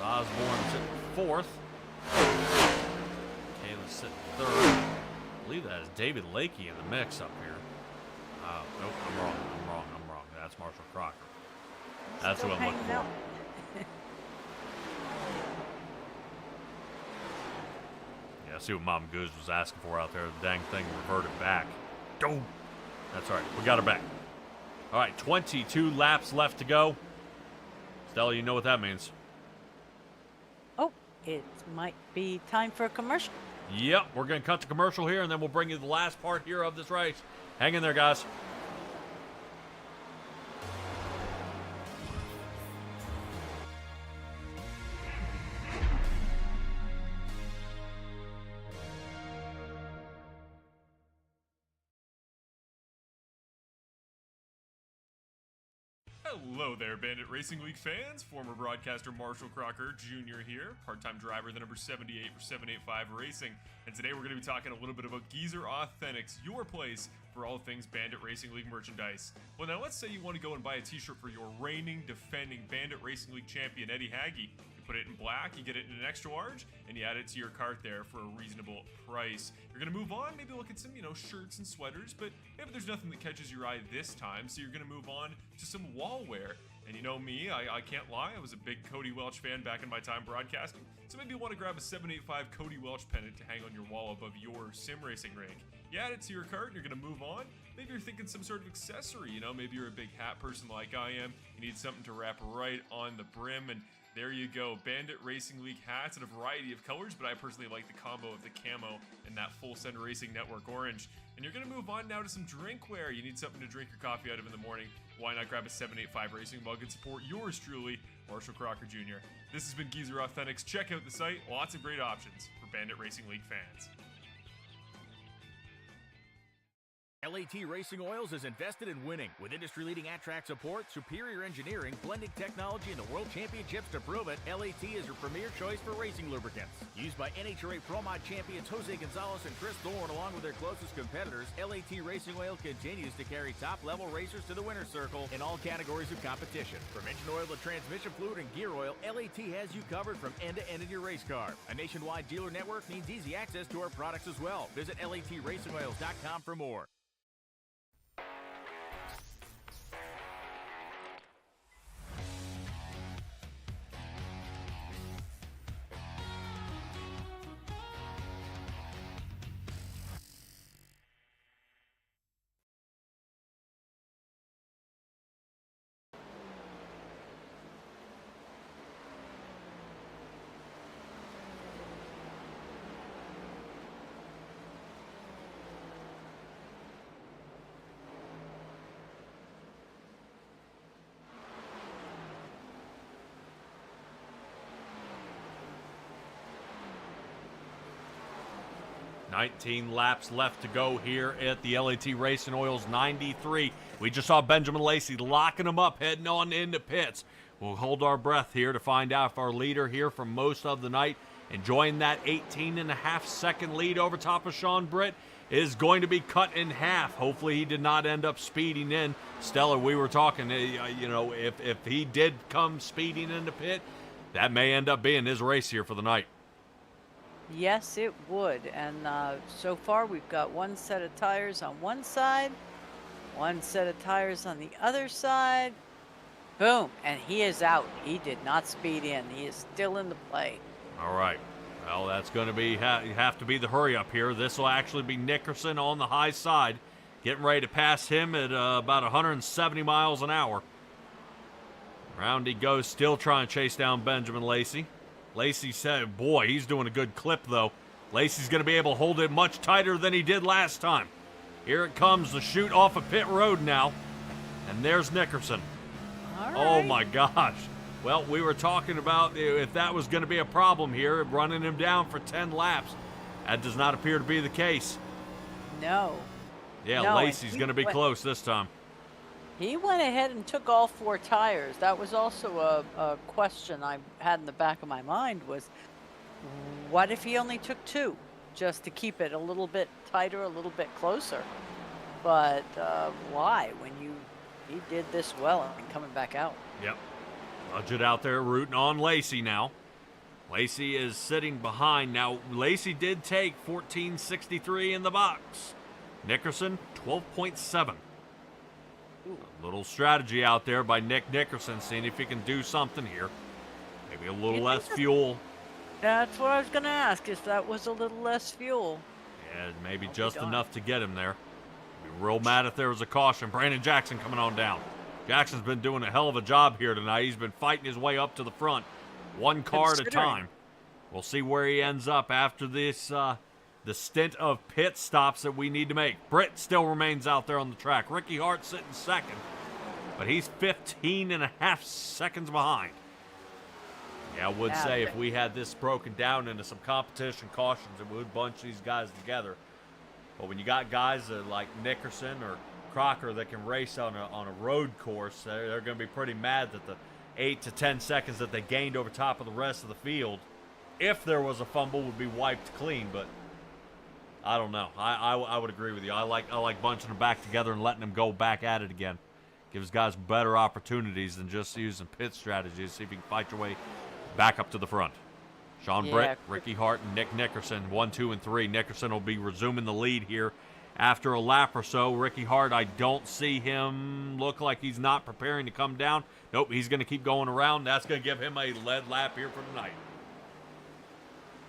Osborne sitting fourth. Kayla sitting third. I believe that is David Lakey in the mix up here. Nope, I'm wrong. That's Marshall Crocker. That's who I'm looking for. Yeah, see what Mom Goose was asking for out there. The dang thing reverted back. Go! That's all right. We got her back. All right, 22 laps left to go. Stella, you know what that means. Oh, it might be time for a commercial. Yep, we're going to cut the commercial here, and then we'll bring you the last part here of this race. Hang in there, guys. Hello there, Bandit Racing League fans. Former broadcaster Marshall Crocker Jr. here, part-time driver, the number 78 for 785 Racing. And today we're going to be talking a little bit about Geezer Authentics, your place for all things Bandit Racing League merchandise. Well, now let's say you want to go and buy a t-shirt for your reigning, defending Bandit Racing League champion, Eddie Hagge. You put it in black, you get it in an extra large, and you add it to your cart there for a reasonable price. You're going to move on, maybe look at some, shirts and sweaters, but maybe there's nothing that catches your eye this time, so you're going to move on to some wall wear. And you know me, I can't lie, I was a big Cody Welch fan back in my time broadcasting, so maybe you want to grab a 785 Cody Welch pennant to hang on your wall above your sim racing rig. You add it to your cart and you're going to move on. Maybe you're thinking some sort of accessory, maybe you're a big hat person like I am, you need something to wrap right on the brim, and there you go, Bandit Racing League hats in a variety of colors, but I personally like the combo of the camo and that Full Send Racing Network orange. And you're going to move on now to some drinkware. You need something to drink your coffee out of in the morning. Why not grab a 785 Racing mug and support yours truly, Marshall Crocker Jr. This has been Geezer Authentics. Check out the site. Lots of great options for Bandit Racing League fans. LAT Racing Oils is invested in winning. With industry-leading at-track support, superior engineering, blending technology, and the World Championships to prove it, LAT is your premier choice for racing lubricants. Used by NHRA Pro Mod champions Jose Gonzalez and Chris Thorne, along with their closest competitors, LAT Racing Oil continues to carry top-level racers to the winner's circle in all categories of competition. From engine oil to transmission fluid and gear oil, LAT has you covered from end to end in your race car. A nationwide dealer network means easy access to our products as well. Visit LATRacingOils.com for more. 19 laps left to go here at the LAT Racing Oils 93. We just saw Benjamin Lacey locking him up, heading on into pits. We'll hold our breath here to find out if our leader here for most of the night, enjoying that 18.5-second lead over top of Sean Britt, is going to be cut in half. Hopefully he did not end up speeding in. Stella, we were talking, if he did come speeding into pit, that may end up being his race here for the night. Yes, it would. And so far, we've got one set of tires on one side, one set of tires on the other side. Boom. And he is out. He did not speed in. He is still in the play. All right. Well, that's going to be have to be the hurry up here. This will actually be Nickerson on the high side, getting ready to pass him at about 170 miles an hour. Round he goes, still trying to chase down Benjamin Lacey. Lacey said, boy, he's doing a good clip, though. Lacey's going to be able to hold it much tighter than he did last time. Here it comes, the chute off of pit road now. And there's Nickerson. All right. Oh, my gosh. Well, we were talking about if that was going to be a problem here, running him down for 10 laps. That does not appear to be the case. No. Yeah, No, Lacey's going to be close this time. He went ahead and took all 4 tires. That was also a question I had in the back of my mind was, what if he only took 2? Just to keep it a little bit tighter, a little bit closer. But why? When he did this well and coming back out. Yep. Budget out there rooting on Lacey now. Lacey is sitting behind. Now, Lacey did take 14.63 in the box. Nickerson, 12.7. A little strategy out there by Nick Nickerson, seeing if he can do something here. Maybe a little less fuel. That's what I was going to ask, if that was a little less fuel. Yeah, maybe just enough to get him there. Be real mad if there was a caution. Brandon Jackson coming on down. Jackson's been doing a hell of a job here tonight. He's been fighting his way up to the front, one car at a time. We'll see where he ends up after this, the stint of pit stops that we need to make. Britt still remains out there on the track. Ricky Hart sitting second, but he's 15.5 seconds behind. Yeah, I would say if we had this broken down into some competition cautions, it would bunch these guys together. But when you got guys like Nickerson or Crocker that can race on a road course, they're going to be pretty mad that the 8 to 10 seconds that they gained over top of the rest of the field, if there was a fumble, would be wiped clean. But I don't know. I would agree with you. I like bunching them back together and letting them go back at it again. Gives guys better opportunities than just using pit strategies. See if you can fight your way back up to the front. Sean Britt, Ricky Hart, and Nick Nickerson, 1, 2, and 3. Nickerson will be resuming the lead here after a lap or so. Ricky Hart, I don't see him look like he's not preparing to come down. Nope, he's going to keep going around. That's going to give him a lead lap here for tonight.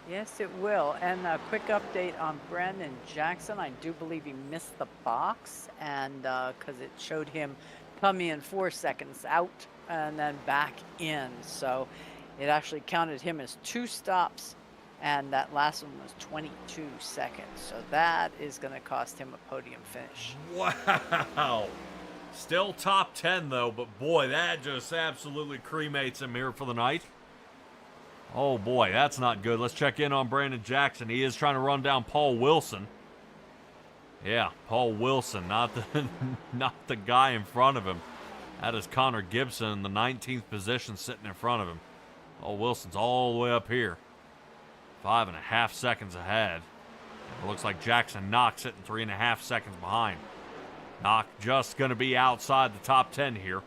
Yes, it will. And a quick update on Brandon Jackson. I do believe he missed the box, and because it showed him coming in 4 seconds out and then back in. So it actually counted him as 2 stops, and that last one was 22 seconds. So that is going to cost him a podium finish. Wow. Still top 10, though, but boy, that just absolutely cremates him here for the night. Oh, boy, that's not good. Let's check in on Brandon Jackson. He is trying to run down Paul Wilson. Yeah, Paul Wilson, not the guy in front of him. That is Connor Gibson in the 19th position sitting in front of him. Paul Wilson's all the way up here. 5.5 seconds ahead. It looks like Jackson Knox sitting 3.5 seconds behind. Knox just going to be outside the top 10 here.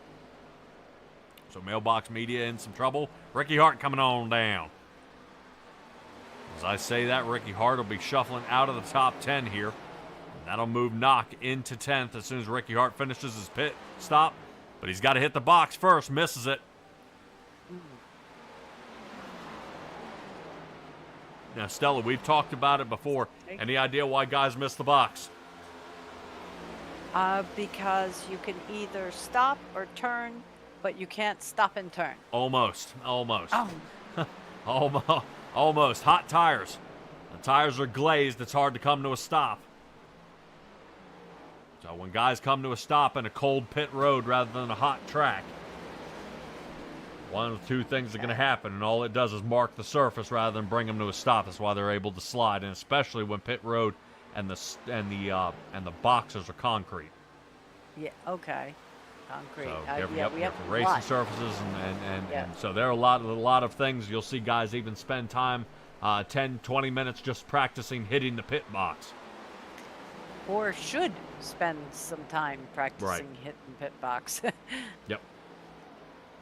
So Mailbox Media in some trouble. Ricky Hart coming on down. As I say that, Ricky Hart will be shuffling out of the top 10 here. That'll move Knock into 10th as soon as Ricky Hart finishes his pit stop. But he's got to hit the box first. Misses it. Now, Stella, we've talked about it before. Any idea why guys miss the box? Because you can either stop or turn, but you can't stop and turn. Almost. Oh. Almost. Hot tires. The tires are glazed. It's hard to come to a stop. So when guys come to a stop in a cold pit road rather than a hot track, one of the two things are going to happen, and all it does is mark the surface rather than bring them to a stop. That's why they're able to slide, and especially when pit road and the boxes are concrete. Yeah. Okay. Concrete. So We have different racing surfaces, and so there are a lot of things. You'll see guys even spend time, 10, 20 minutes just practicing hitting the pit box. Or should spend some time practicing hitting pit box. Yep.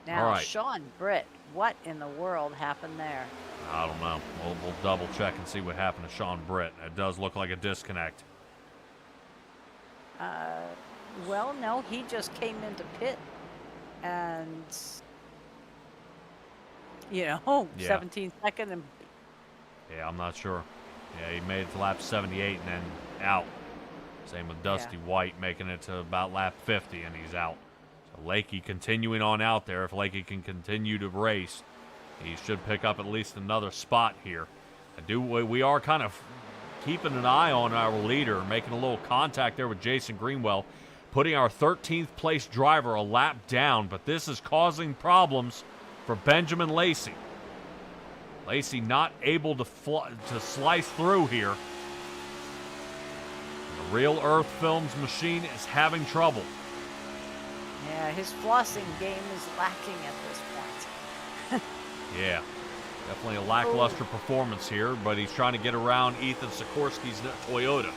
Now, all right. Sean Britt, what in the world happened there? I don't know. We'll double check and see what happened to Sean Britt. It does look like a disconnect. Well, no, he just came into pit and, 17 second and... Yeah, I'm not sure. Yeah, he made it to lap 78 and then out. Same with Dusty White making it to about lap 50 and he's out. So Lakey continuing on out there. If Lakey can continue to race, he should pick up at least another spot here. We are kind of keeping an eye on our leader, making a little contact there with Jason Greenwell, putting our 13th place driver a lap down, but this is causing problems for Benjamin Lacey. Lacey not able to slice through here. The Real Earth Films machine is having trouble. Yeah, his flossing game is lacking at this point. Yeah, definitely a lackluster performance here, but he's trying to get around Ethan Sikorsky's Toyota.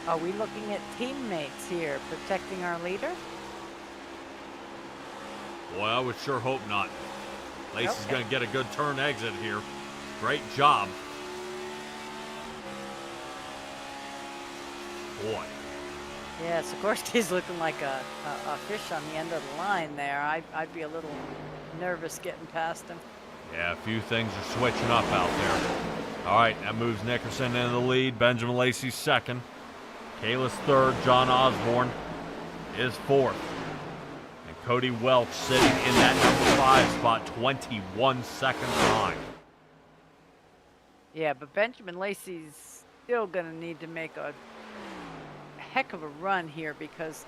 Are we looking at teammates here protecting our leader? Boy, I would sure hope not. Lacey's going to get a good turn exit here. Great job. Boy. Yeah, Sikorsky's looking like a fish on the end of the line there. I'd be a little nervous getting past him. Yeah, a few things are switching up out there. All right, that moves Nickerson into the lead. Benjamin Lacey's second. Kayla's third. John Osborne is fourth. And Cody Welch sitting in that number 5 spot, 21 seconds behind. Yeah, but Benjamin Lacey's still going to need to make a heck of a run here because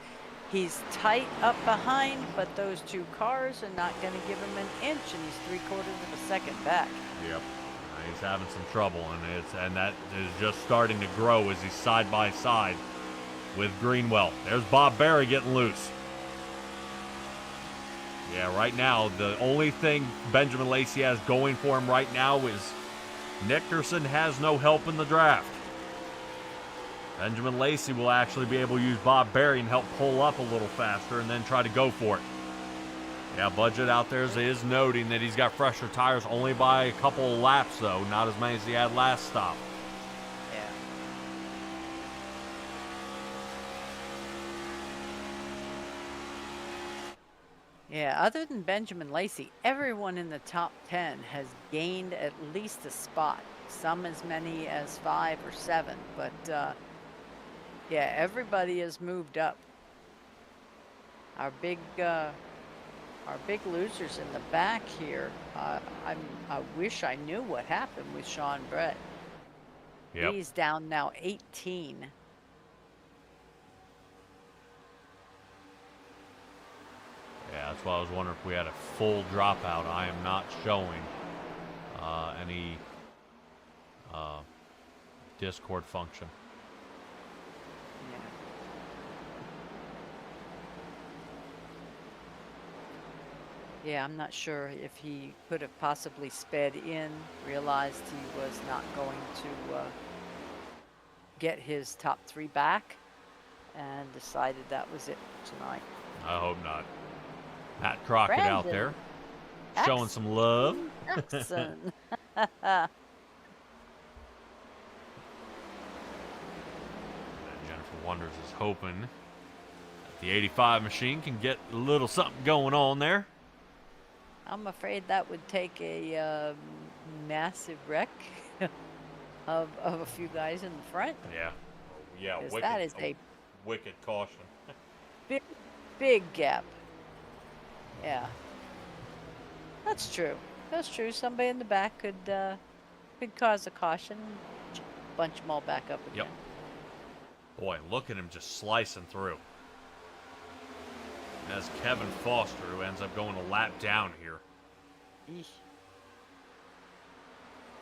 he's tight up behind, but those two cars are not going to give him an inch, and he's 3/4 of a second back. Yep. He's having some trouble, and that is just starting to grow as he's side by side with Greenwell. There's Bob Barry getting loose. Yeah, right now, the only thing Benjamin Lacey has going for him right now is Nickerson has no help in the draft. Benjamin Lacey will actually be able to use Bob Barry and help pull up a little faster and then try to go for it. Yeah, Budget out there is noting that he's got fresher tires only by a couple of laps, though. Not as many as he had last stop. Yeah, other than Benjamin Lacey, everyone in the top 10 has gained at least a spot. Some as many as 5 or 7, but yeah, everybody has moved up. Our big losers in the back here. I wish I knew what happened with Sean Brett. Yep. He's down now 18. Yeah, that's why I was wondering if we had a full dropout. I am not showing any Discord function. Yeah, I'm not sure if he could have possibly sped in, realized he was not going to get his top 3 back, and decided that was it for tonight. I hope not. Matt Crockett Brandon. out there showing some love. Jackson. And Jennifer Wonders is hoping that the 85 machine can get a little something going on there. I'm afraid that would take a massive wreck of a few guys in the front. Yeah, wicked, that is a wicked caution. big gap. Yeah, that's true. That's true. Somebody in the back could cause a caution, bunch them all back up again. Yep. Boy, look at him just slicing through. As Kevin Foster, who ends up going a lap down here. Eesh.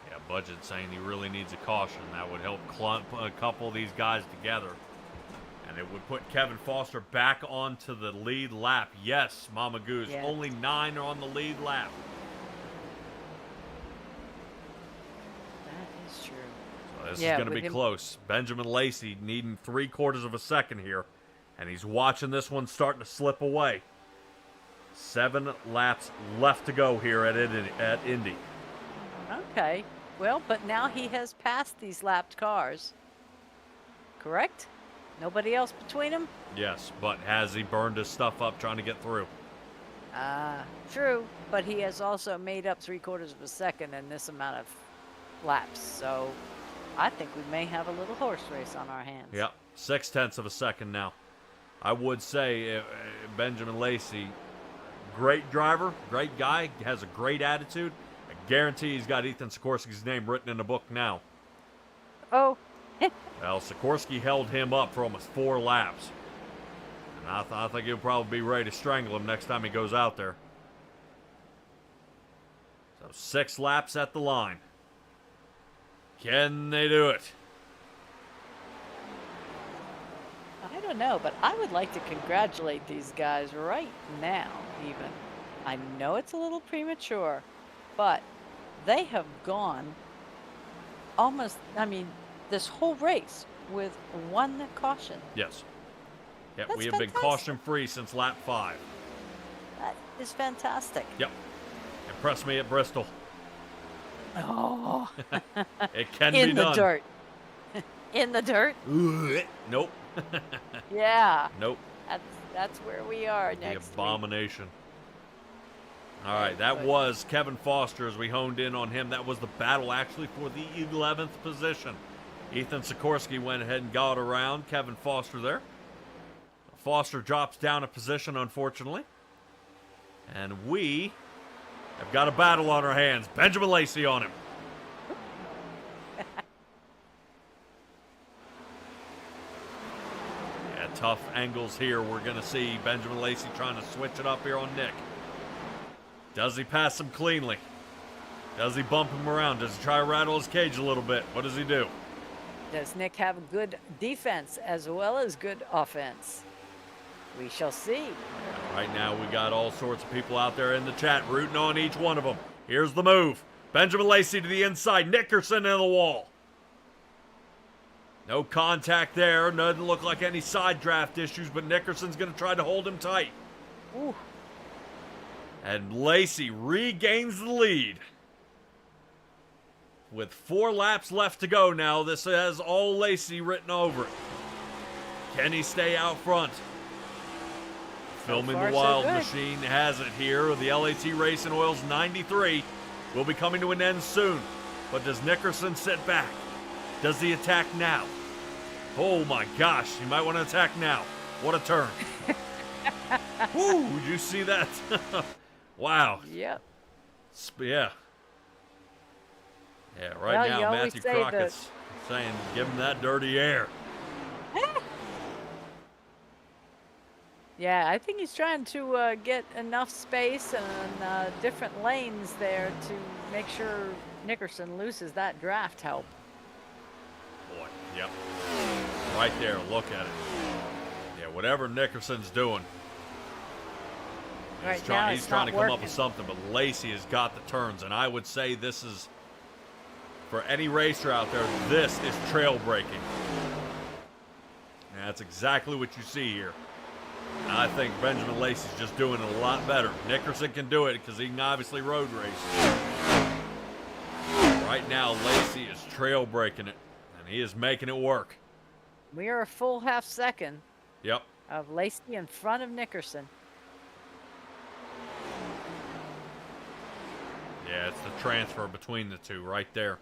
Yeah, Budget saying he really needs a caution. That would help clump a couple of these guys together. And it would put Kevin Foster back onto the lead lap. Yes, Mama Goose. Yes. Only 9 are on the lead lap. That is true. So this is Yeah, going to with be him- close. Benjamin Lacey needing 3/4 of a second here. And he's watching this one starting to slip away. 7 laps left to go here at Indy. Okay. Well, but now he has passed these lapped cars. Correct? Nobody else between them? Yes, but has he burned his stuff up trying to get through? True. But he has also made up 3/4 of a second in this amount of laps. So I think we may have a little horse race on our hands. Yep, 0.6 of a second now. I would say Benjamin Lacey, great driver, great guy, has a great attitude. I guarantee he's got Ethan Sikorsky's name written in the book now. Oh. Well, Sikorsky held him up for almost 4 laps. And I think he'll probably be ready to strangle him next time he goes out there. So 6 laps at the line. Can they do it? I don't know, but I would like to congratulate these guys right now, even. I know it's a little premature, but they have gone almost, this whole race with 1 caution. Yes. Yep, That's we have been fantastic. caution-free since lap 5. That is fantastic. Yep. Impressed me at Bristol. Oh, It can in be the done. dirt. In the dirt? Nope. Yeah. Nope. That's where we are The next week. abomination. All right, that was Kevin Foster as we honed in on him. That was the battle actually for the 11th position. Ethan Sikorsky went ahead and got around Kevin Foster there. Foster drops down a position, unfortunately. And we have got a battle on our hands. Benjamin Lacey on him. Yeah, tough angles here. We're going to see Benjamin Lacey trying to switch it up here on Nick. Does he pass him cleanly? Does he bump him around? Does he try to rattle his cage a little bit? What does he do? Does Nick have good defense as well as good offense? We shall see. Right now, we got all sorts of people out there in the chat rooting on each one of them. Here's the move. Benjamin Lacey to the inside. Nickerson in the wall. No contact there. Doesn't look like any side draft issues, but Nickerson's going to try to hold him tight. Ooh. And Lacey regains the lead. With 4 laps left to go now, this has all Lacey written over it. Can he stay out front? Filming far, the so Wild good. Machine has it here. The LAT Racing Oils 93 will be coming to an end soon. But does Nickerson sit back? Does he attack now? Oh my gosh, he might want to attack now. What a turn. Woo, did you see that? Wow. Yep. Yeah. Yeah, right Well, you now always Matthew say Crockett's saying, give him that dirty air. Yeah, I think he's trying to get enough space and different lanes there to make sure Nickerson loses that draft help. Boy, yep. Right there, look at it. Yeah, whatever Nickerson's doing. Right now, He's it's trying not to come up working. with something, but Lacey has got the turns, and I would say this is, for any racer out there, this is trail breaking. And that's exactly what you see here. And I think Benjamin Lacey's just doing it a lot better. Nickerson can do it because he can obviously road race. Right now, Lacey is trail breaking it, and he is making it work. We are a full half second Yep. of Lacey in front of Nickerson. Yeah, it's the transfer between the two right there.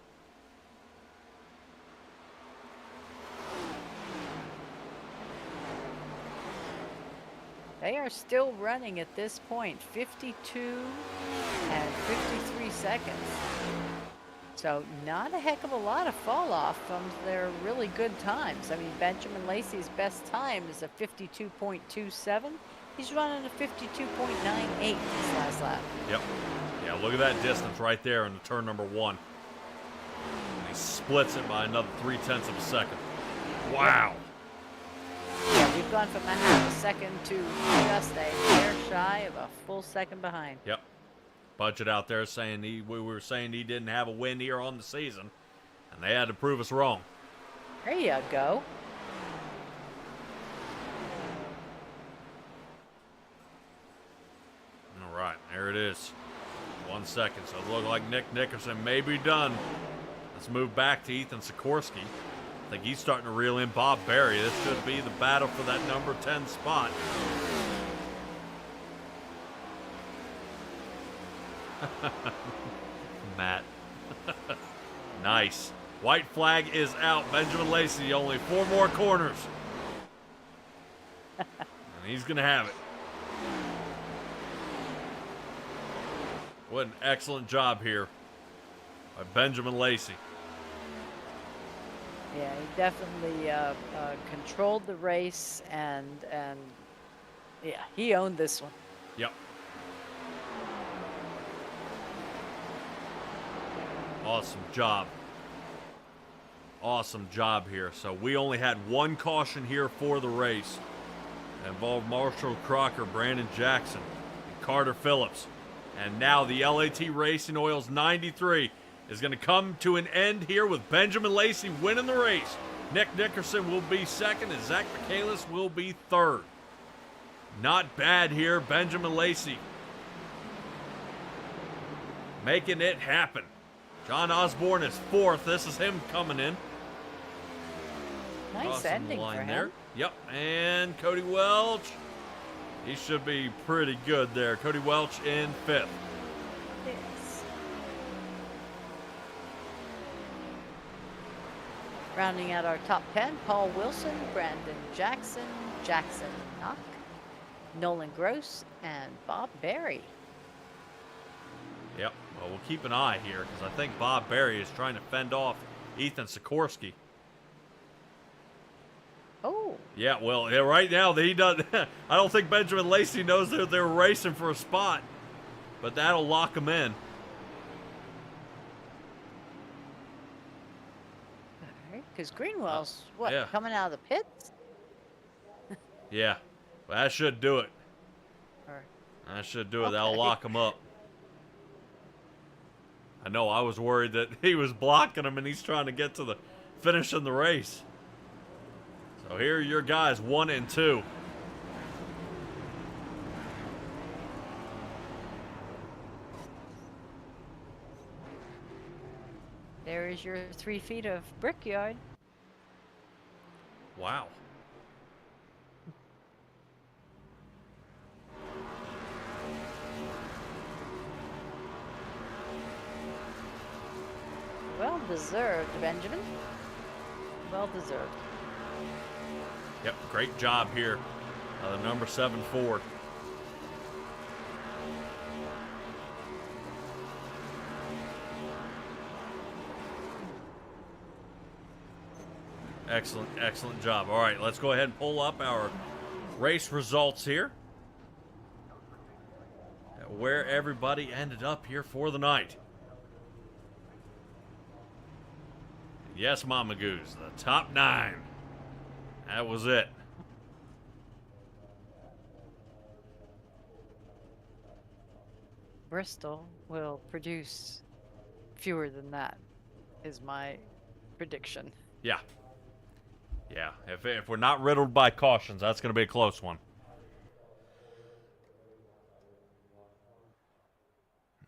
They are still running at this point, 52 and 53 seconds. So not a heck of a lot of fall off from their really good times. I mean, Benjamin Lacey's best time is a 52.27. He's running a 52.98 this last lap. Yep. Yeah, look at that distance right there in the turn number 1. And he splits it by another 0.3 of a second. Wow. Yeah, we've gone from a half a second to just a hair shy of a full second behind. Yep. Budget out there saying we were saying he didn't have a win here on the season, and they had to prove us wrong. There you go. All right, there it is. 1 second, so it looked like Nick Nickerson may be done. Let's move back to Ethan Sikorsky. I think he's starting to reel in Bob Berry. This should be the battle for that number 10 spot. Matt. Nice. White flag is out. Benjamin Lacey, only 4 more corners. And he's going to have it. What an excellent job here by Benjamin Lacey. Yeah, he definitely controlled the race, and yeah, he owned this one. Yep. Awesome job. Awesome job here. So we only had 1 caution here for the race. It involved Marshall Crocker, Brandon Jackson, and Carter Phillips. And now the LAT Racing Oils 93 is going to come to an end here with Benjamin Lacey winning the race. Nick Nickerson will be second, and Zach Michaelis will be third. Not bad here, Benjamin Lacey making it happen. John Osborne is fourth. This is him coming in. Nice Crossing ending the line for him. there. Yep, and Cody Welch. He should be pretty good there. Cody Welch in 5th. Yes. Rounding out our top 10, Paul Wilson, Brandon Jackson, Jackson Knock, Nolan Gross, and Bob Berry. Yep, well, we'll keep an eye here because I think Bob Berry is trying to fend off Ethan Sikorsky. Oh. Yeah, well, yeah, right now he does. I don't think Benjamin Lacey knows that they're racing for a spot, but that'll lock him in. Because Greenwell's, yeah. coming out of the pits? Yeah, well, that should do it. Or, That should do it. Okay. That'll lock him up. I know, I was worried that he was blocking him and he's trying to get to the finish in the race. So here are your guys, 1 and 2. there is your 3 feet of brickyard. Wow. Well deserved, Benjamin. Well deserved. Yep, great job here. The number 7 Ford. Excellent, excellent job. All right, let's go ahead and pull up our race results here. Where everybody ended up here for the night. Yes, Mama Goose, the top 9. That was it. Bristol will produce fewer than that, is my prediction. Yeah. Yeah, if we're not riddled by cautions, that's going to be a close one.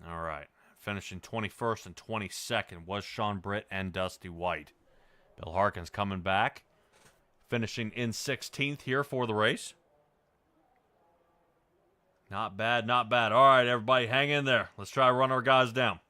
All right. Finishing 21st and 22nd was Sean Britt and Dusty White. Bill Harkins coming back. Finishing in 16th here for the race. Not bad, not bad. All right, everybody, hang in there. Let's try to run our guys down.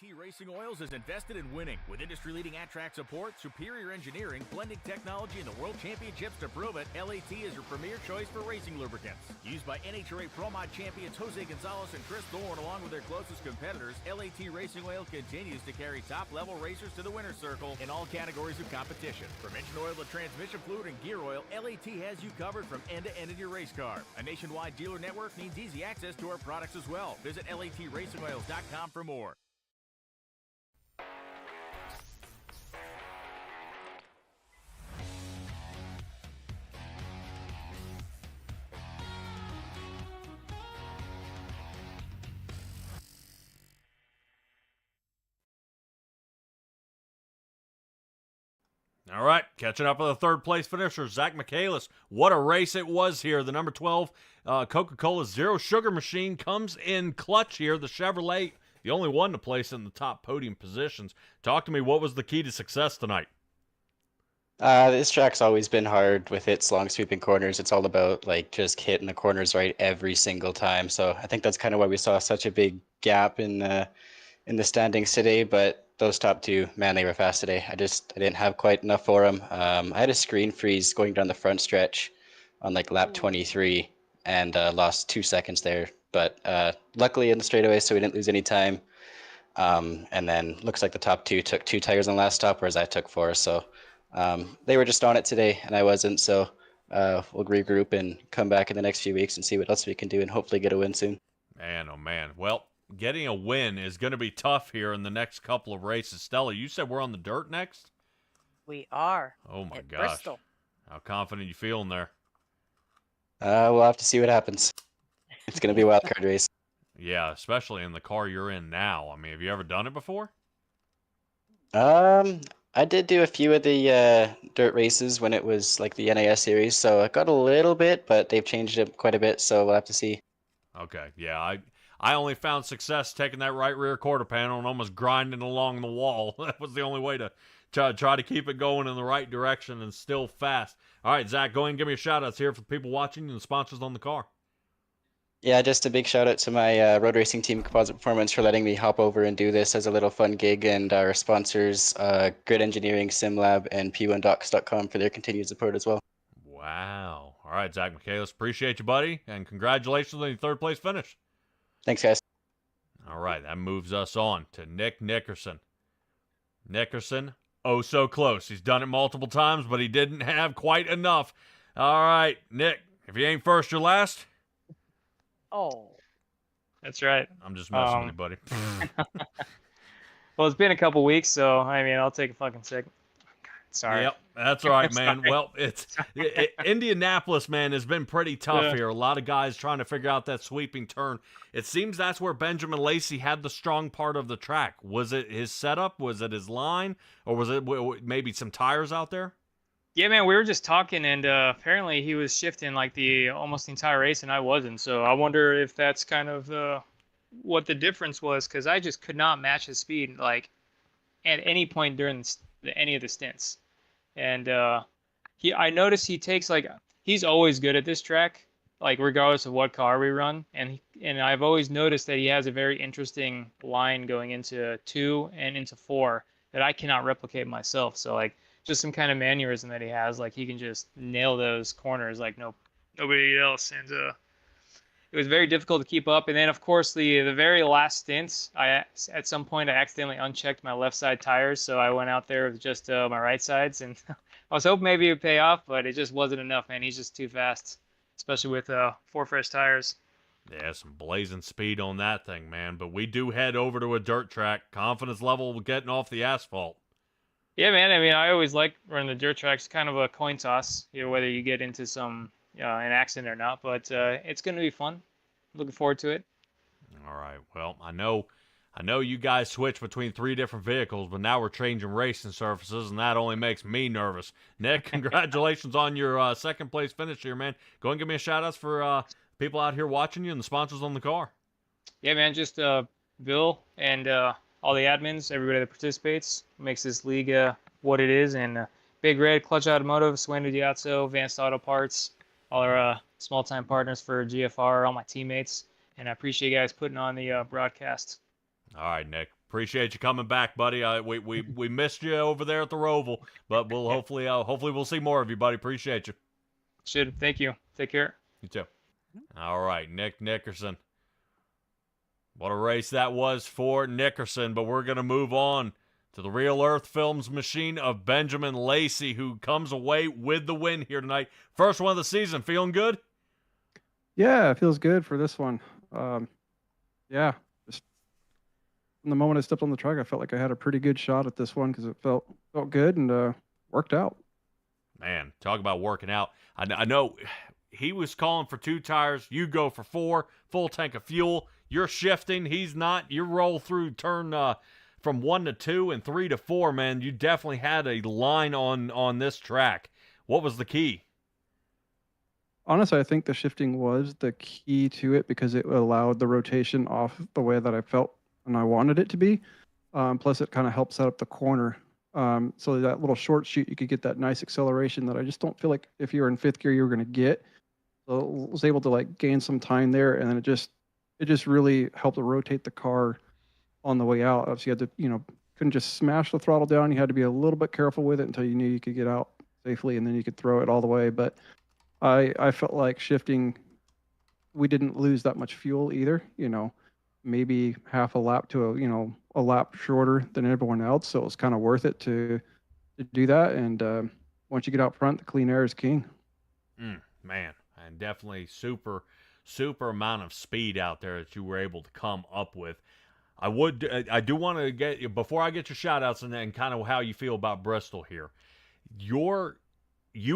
LAT Racing Oils is invested in winning. With industry-leading at-track support, superior engineering, blending technology, and the World Championships to prove it, LAT is your premier choice for racing lubricants. Used by NHRA Pro Mod champions Jose Gonzalez and Chris Thorne, along with their closest competitors, LAT Racing Oil continues to carry top-level racers to the winner's circle in all categories of competition. From engine oil to transmission fluid and gear oil, LAT has you covered from end to end in your race car. A nationwide dealer network means easy access to our products as well. Visit LATRacingOils.com for more. All right, catching up with the third place finisher, Zach Michaelis. What a race it was here. The number 12 Coca-Cola Zero Sugar machine comes in clutch here. The Chevrolet, the only one to place in the top podium positions. Talk to me, what was the key to success tonight? This track's always been hard with its long sweeping corners. It's all about like just hitting the corners right every single time. So I think that's kind of why we saw such a big gap in the standings today. But those top two, man, they were fast today. I didn't have quite enough for them. I had a screen freeze going down the front stretch on like lap 23 and lost 2 seconds there. But luckily in the straightaway, so we didn't lose any time. And then looks like the top two took 2 tires on the last stop, whereas I took 4. So they were just on it today, and I wasn't. So we'll regroup and come back in the next few weeks and see what else we can do and hopefully get a win soon. Man, oh man. Well, getting a win is going to be tough here in the next couple of races. Stella, you said we're on the dirt next? We are. Oh my at gosh. Bristol. How confident you feeling there? We'll have to see what happens. It's going to be a wild card race. Yeah, especially in the car you're in now. I mean, have you ever done it before? I did do a few of the dirt races when it was like the NIS series, so I got a little bit, but they've changed it quite a bit, so we'll have to see. Okay, yeah, I only found success taking that right rear quarter panel and almost grinding along the wall. That was the only way to try to keep it going in the right direction and still fast. All right, Zach, go ahead and give me a shout-out here for the people watching and the sponsors on the car. Yeah, just a big shout out to my road racing team, Composite Performance, for letting me hop over and do this as a little fun gig, and our sponsors, Grid Engineering, SimLab, and P1Docs.com for their continued support as well. Wow. All right, Zach Michaelis, appreciate you, buddy, and congratulations on your third place finish. Thanks, guys. All right, that moves us on to Nick Nickerson. Nickerson, oh so close. He's done it multiple times, but he didn't have quite enough. All right, Nick, if you ain't first, you're last. Oh. That's right. I'm just messing with you, buddy. Well, it's been a couple weeks, so I mean, I'll take a fucking second. Sorry. Yep, that's all right, man. Sorry. Well, Indianapolis, man, has been pretty tough Yeah. here. A lot of guys trying to figure out that sweeping turn. It seems that's where Benjamin Lacey had the strong part of the track. Was it his setup? Was it his line? Or was it maybe some tires out there? Yeah, man, we were just talking, and apparently he was shifting like almost the entire race, and I wasn't. So I wonder if that's kind of what the difference was, because I just could not match his speed like at any point during any of the stints. And I noticed he takes he's always good at this track, like regardless of what car we run. And I've always noticed that he has a very interesting line going into 2 and into 4 that I cannot replicate myself. So like, just some kind of mannerism that he has, like he can just nail those corners like nobody else, and it was very difficult to keep up. And then of course the very last stints, at some point I accidentally unchecked my left side tires, so I went out there with just my right sides, and I was hoping maybe it would pay off, but it just wasn't enough, man. He's just too fast, especially with 4 fresh tires. Yeah, some blazing speed on that thing, man. But we do head over to a dirt track. Confidence level getting off the asphalt. Yeah, man. I mean, I always like running the dirt tracks. Kind of a coin toss, whether you get into an accident or not. But it's going to be fun. Looking forward to it. All right. Well, I know you guys switch between 3 different vehicles, but now we're changing racing surfaces, and that only makes me nervous. Nick, congratulations on your second place finish here, man. Go and give me a shout out for people out here watching you and the sponsors on the car. Yeah, man. Just Bill and all the admins, everybody that participates, makes this league what it is. And Big Red, Clutch Automotive, Sueno Diazzo, Advanced Auto Parts, all our small-time partners for GFR, all my teammates. And I appreciate you guys putting on the broadcast. All right, Nick. Appreciate you coming back, buddy. We missed you over there at the Roval, but we'll hopefully we'll see more of you, buddy. Appreciate you. Should. Thank you. Take care. You too. All right, Nick Nickerson. What a race that was for Nickerson, but we're going to move on to the Real Earth Films machine of Benjamin Lacey, who comes away with the win here tonight. First one of the season. Feeling good? Yeah, it feels good for this one. Yeah, just from the moment I stepped on the track, I felt like I had a pretty good shot at this one because it felt good and worked out. Man, talk about working out. I know he was calling for 2 tires. You go for 4, full tank of fuel. You're shifting. He's not. You roll through turn from 1 to 2 and 3 to 4, man. You definitely had a line on this track. What was the key? Honestly, I think the shifting was the key to it because it allowed the rotation off the way that I felt and I wanted it to be. Plus, it kind of helped set up the corner. So that little short shoot, you could get that nice acceleration that I just don't feel like if you're in 5th gear, you were going to get. So I was able to like gain some time there, and then it just really helped to rotate the car on the way out. Obviously, you had to, couldn't just smash the throttle down. You had to be a little bit careful with it until you knew you could get out safely, and then you could throw it all the way. But I felt like shifting, we didn't lose that much fuel either, maybe half a lap to a lap shorter than everyone else. So it was kind of worth it to do that. And once you get out front, the clean air is king. Man, and definitely super amount of speed out there that you were able to come up with. I do want to get, before I get your shout outs and kind of how you feel about Bristol here, you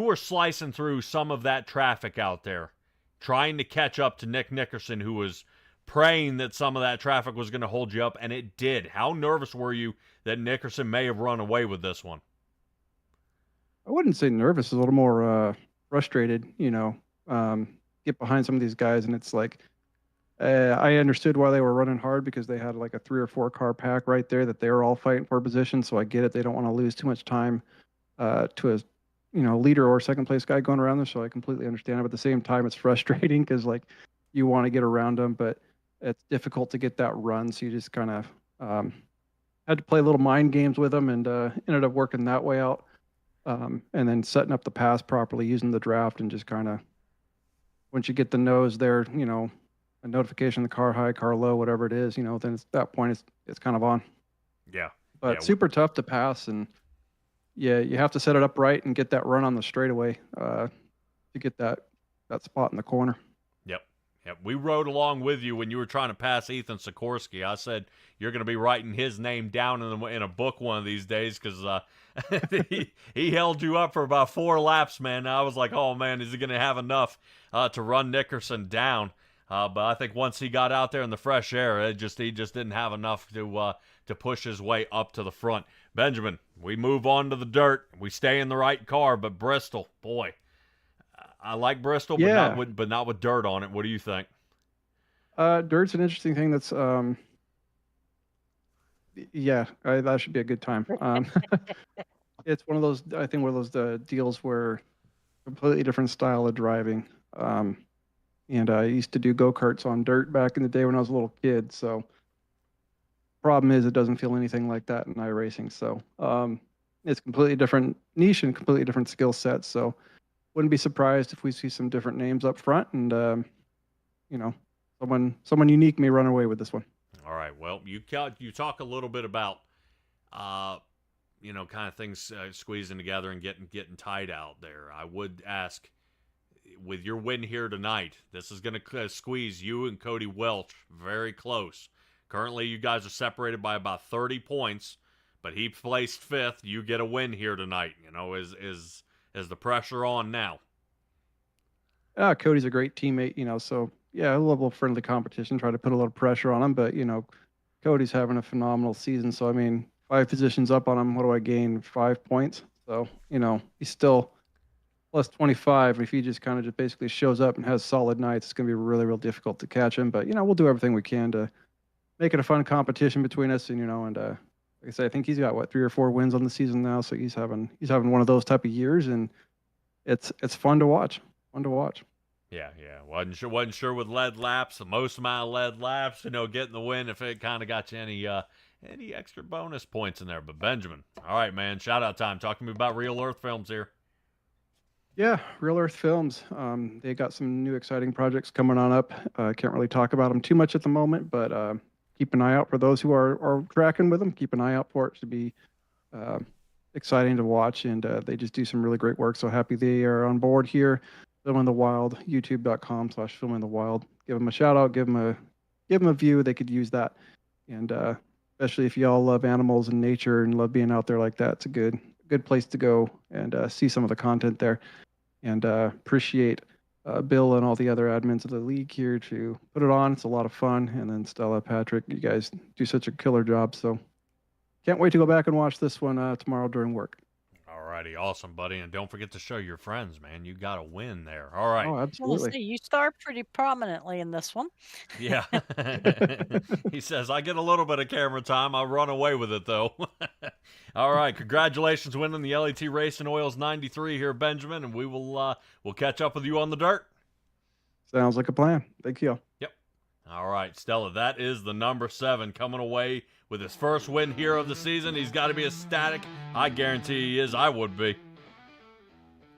were slicing through some of that traffic out there, trying to catch up to Nick Nickerson, who was praying that some of that traffic was going to hold you up, and it did. How nervous were you that Nickerson may have run away with this one? I wouldn't say nervous, a little more frustrated, get behind some of these guys, and it's like, I understood why they were running hard because they had like a 3 or 4 car pack right there that they were all fighting for position. So I get it. They don't want to lose too much time to a leader or second place guy going around there. So I completely understand it. But at the same time, it's frustrating because like you want to get around them, but it's difficult to get that run. So you just kind of had to play little mind games with them and ended up working that way out. And then setting up the pass properly using the draft and just kind of, once you get the nose there, a notification, the car high, car low, whatever it is, then at that point it's kind of on. Yeah. But super tough to pass, and yeah, you have to set it up right and get that run on the straightaway to get that spot in the corner. Yep. We rode along with you when you were trying to pass Ethan Sikorsky. I said you're going to be writing his name down in a book one of these days because he held you up for about 4 laps, man. I was like, oh man, is he going to have enough to run Nickerson down? But I think once he got out there in the fresh air, he just didn't have enough to push his way up to the front. Benjamin, we move on to the dirt. We stay in the right car, but Bristol, boy, I like Bristol, but not with dirt on it. What do you think? Dirt's an interesting thing. That's that should be a good time. It's one of those, I think, one of those deals where completely different style of driving. And I used to do go-karts on dirt back in the day when I was a little kid. So problem is it doesn't feel anything like that in iRacing. So it's completely different niche and completely different skill sets. So wouldn't be surprised if we see some different names up front and, someone unique may run away with this one. All right. Well, you talk a little bit about, kind of things squeezing together and getting tight out there. I would ask, with your win here tonight, this is going to squeeze you and Cody Welch very close. Currently, you guys are separated by about 30 points, but he placed 5th. You get a win here tonight. Is the pressure on now? Cody's a great teammate, so yeah, a level of friendly competition, try to put a little pressure on him, but Cody's having a phenomenal season. So I mean, 5 positions up on him, what do I gain? 5 points. So, he's still plus 25. If he just kind of just basically shows up and has solid nights, it's going to be really, real difficult to catch him. But, we'll do everything we can to make it a fun competition between us. And, like I said, I think he's got 3 or 4 wins on the season now. So he's having one of those type of years, and it's fun to watch. Yeah. Wasn't sure with lead laps, the most amount of lead laps, getting the win, if it kind of got you any extra bonus points in there. But Benjamin, all right, man, shout out time. Talk to me about Real Earth Films here. Yeah, Real Earth Films. They got some new exciting projects coming on up. I can't really talk about them too much at the moment, but keep an eye out for those who are tracking with them. Keep an eye out for it. It should be exciting to watch, and they just do some really great work. So happy they are on board here. Film in the Wild, youtube.com/Film in the Wild. Give them a shout out. Give them a view. They could use that, and especially if y'all love animals and nature and love being out there like that, it's a good place to go and see some of the content there. And appreciate Bill and all the other admins of the league here to put it on. It's a lot of fun. And then Stella, Patrick, you guys do such a killer job. So can't wait to go back and watch this one tomorrow during work. Alrighty, awesome, buddy. And don't forget to show your friends, man. You got to win there. All right. Oh, Well, absolutely. see, you star pretty prominently in this one. Yeah. He says, I get a little bit of camera time. I run away with it, though. All right. Congratulations winning the LAT Racing Oils 93 here, Benjamin. And we'll catch up with you on the dirt. Sounds like a plan. Thank you. Yep. All right, Stella, that is the number 7 coming away with his first win here of the season. He's got to be ecstatic. I guarantee he is. I would be.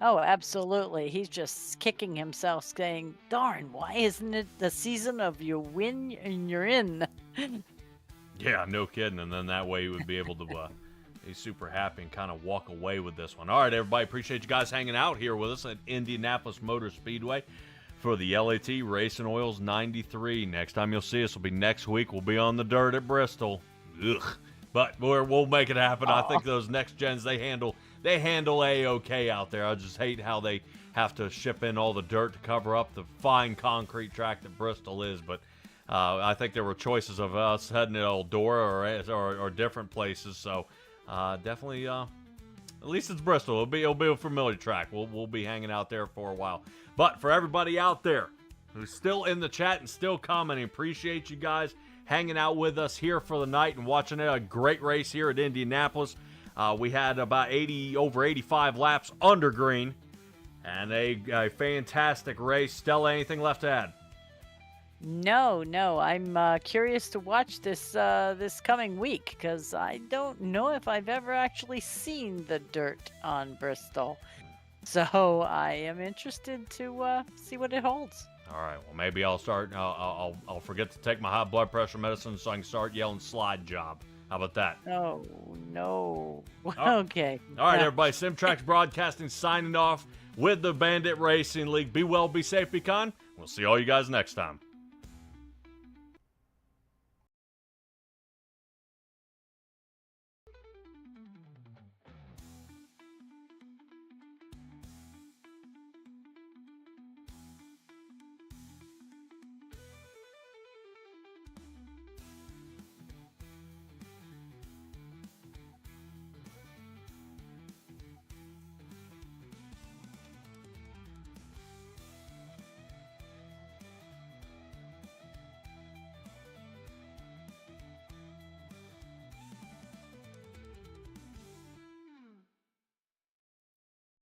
Oh, absolutely. He's just kicking himself, saying, darn, why isn't it the season of you win and you're in? Yeah, no kidding. And then that way he would be able to be super happy and kind of walk away with this one. All right, everybody, appreciate you guys hanging out here with us at Indianapolis Motor Speedway for the LAT Racing Oils 93. Next time you'll see us will be next week. We'll be on the dirt at Bristol. Ugh. But we'll make it happen. I think those next gens, they handle A-OK out there. I just hate how they have to ship in all the dirt to cover up the fine concrete track that Bristol is. But I think there were choices of us heading to Eldora or different places. So definitely, at least it's Bristol. It'll be a familiar track. We'll be hanging out there for a while. But for everybody out there who's still in the chat and still commenting, appreciate you guys hanging out with us here for the night and watching a great race here at Indianapolis. We had about over 85 laps under green and a fantastic race. Stella, anything left to add? No. I'm curious to watch this coming week because I don't know if I've ever actually seen the dirt on Bristol. So I am interested to see what it holds. All right. Well, maybe I'll start. I'll forget to take my high blood pressure medicine so I can start yelling slide job. How about that? Oh no. Oh. Okay. All right, Yeah. everybody. Simtrax Broadcasting signing off with the Bandit Racing League. Be well, be safe, be kind. We'll see all you guys next time.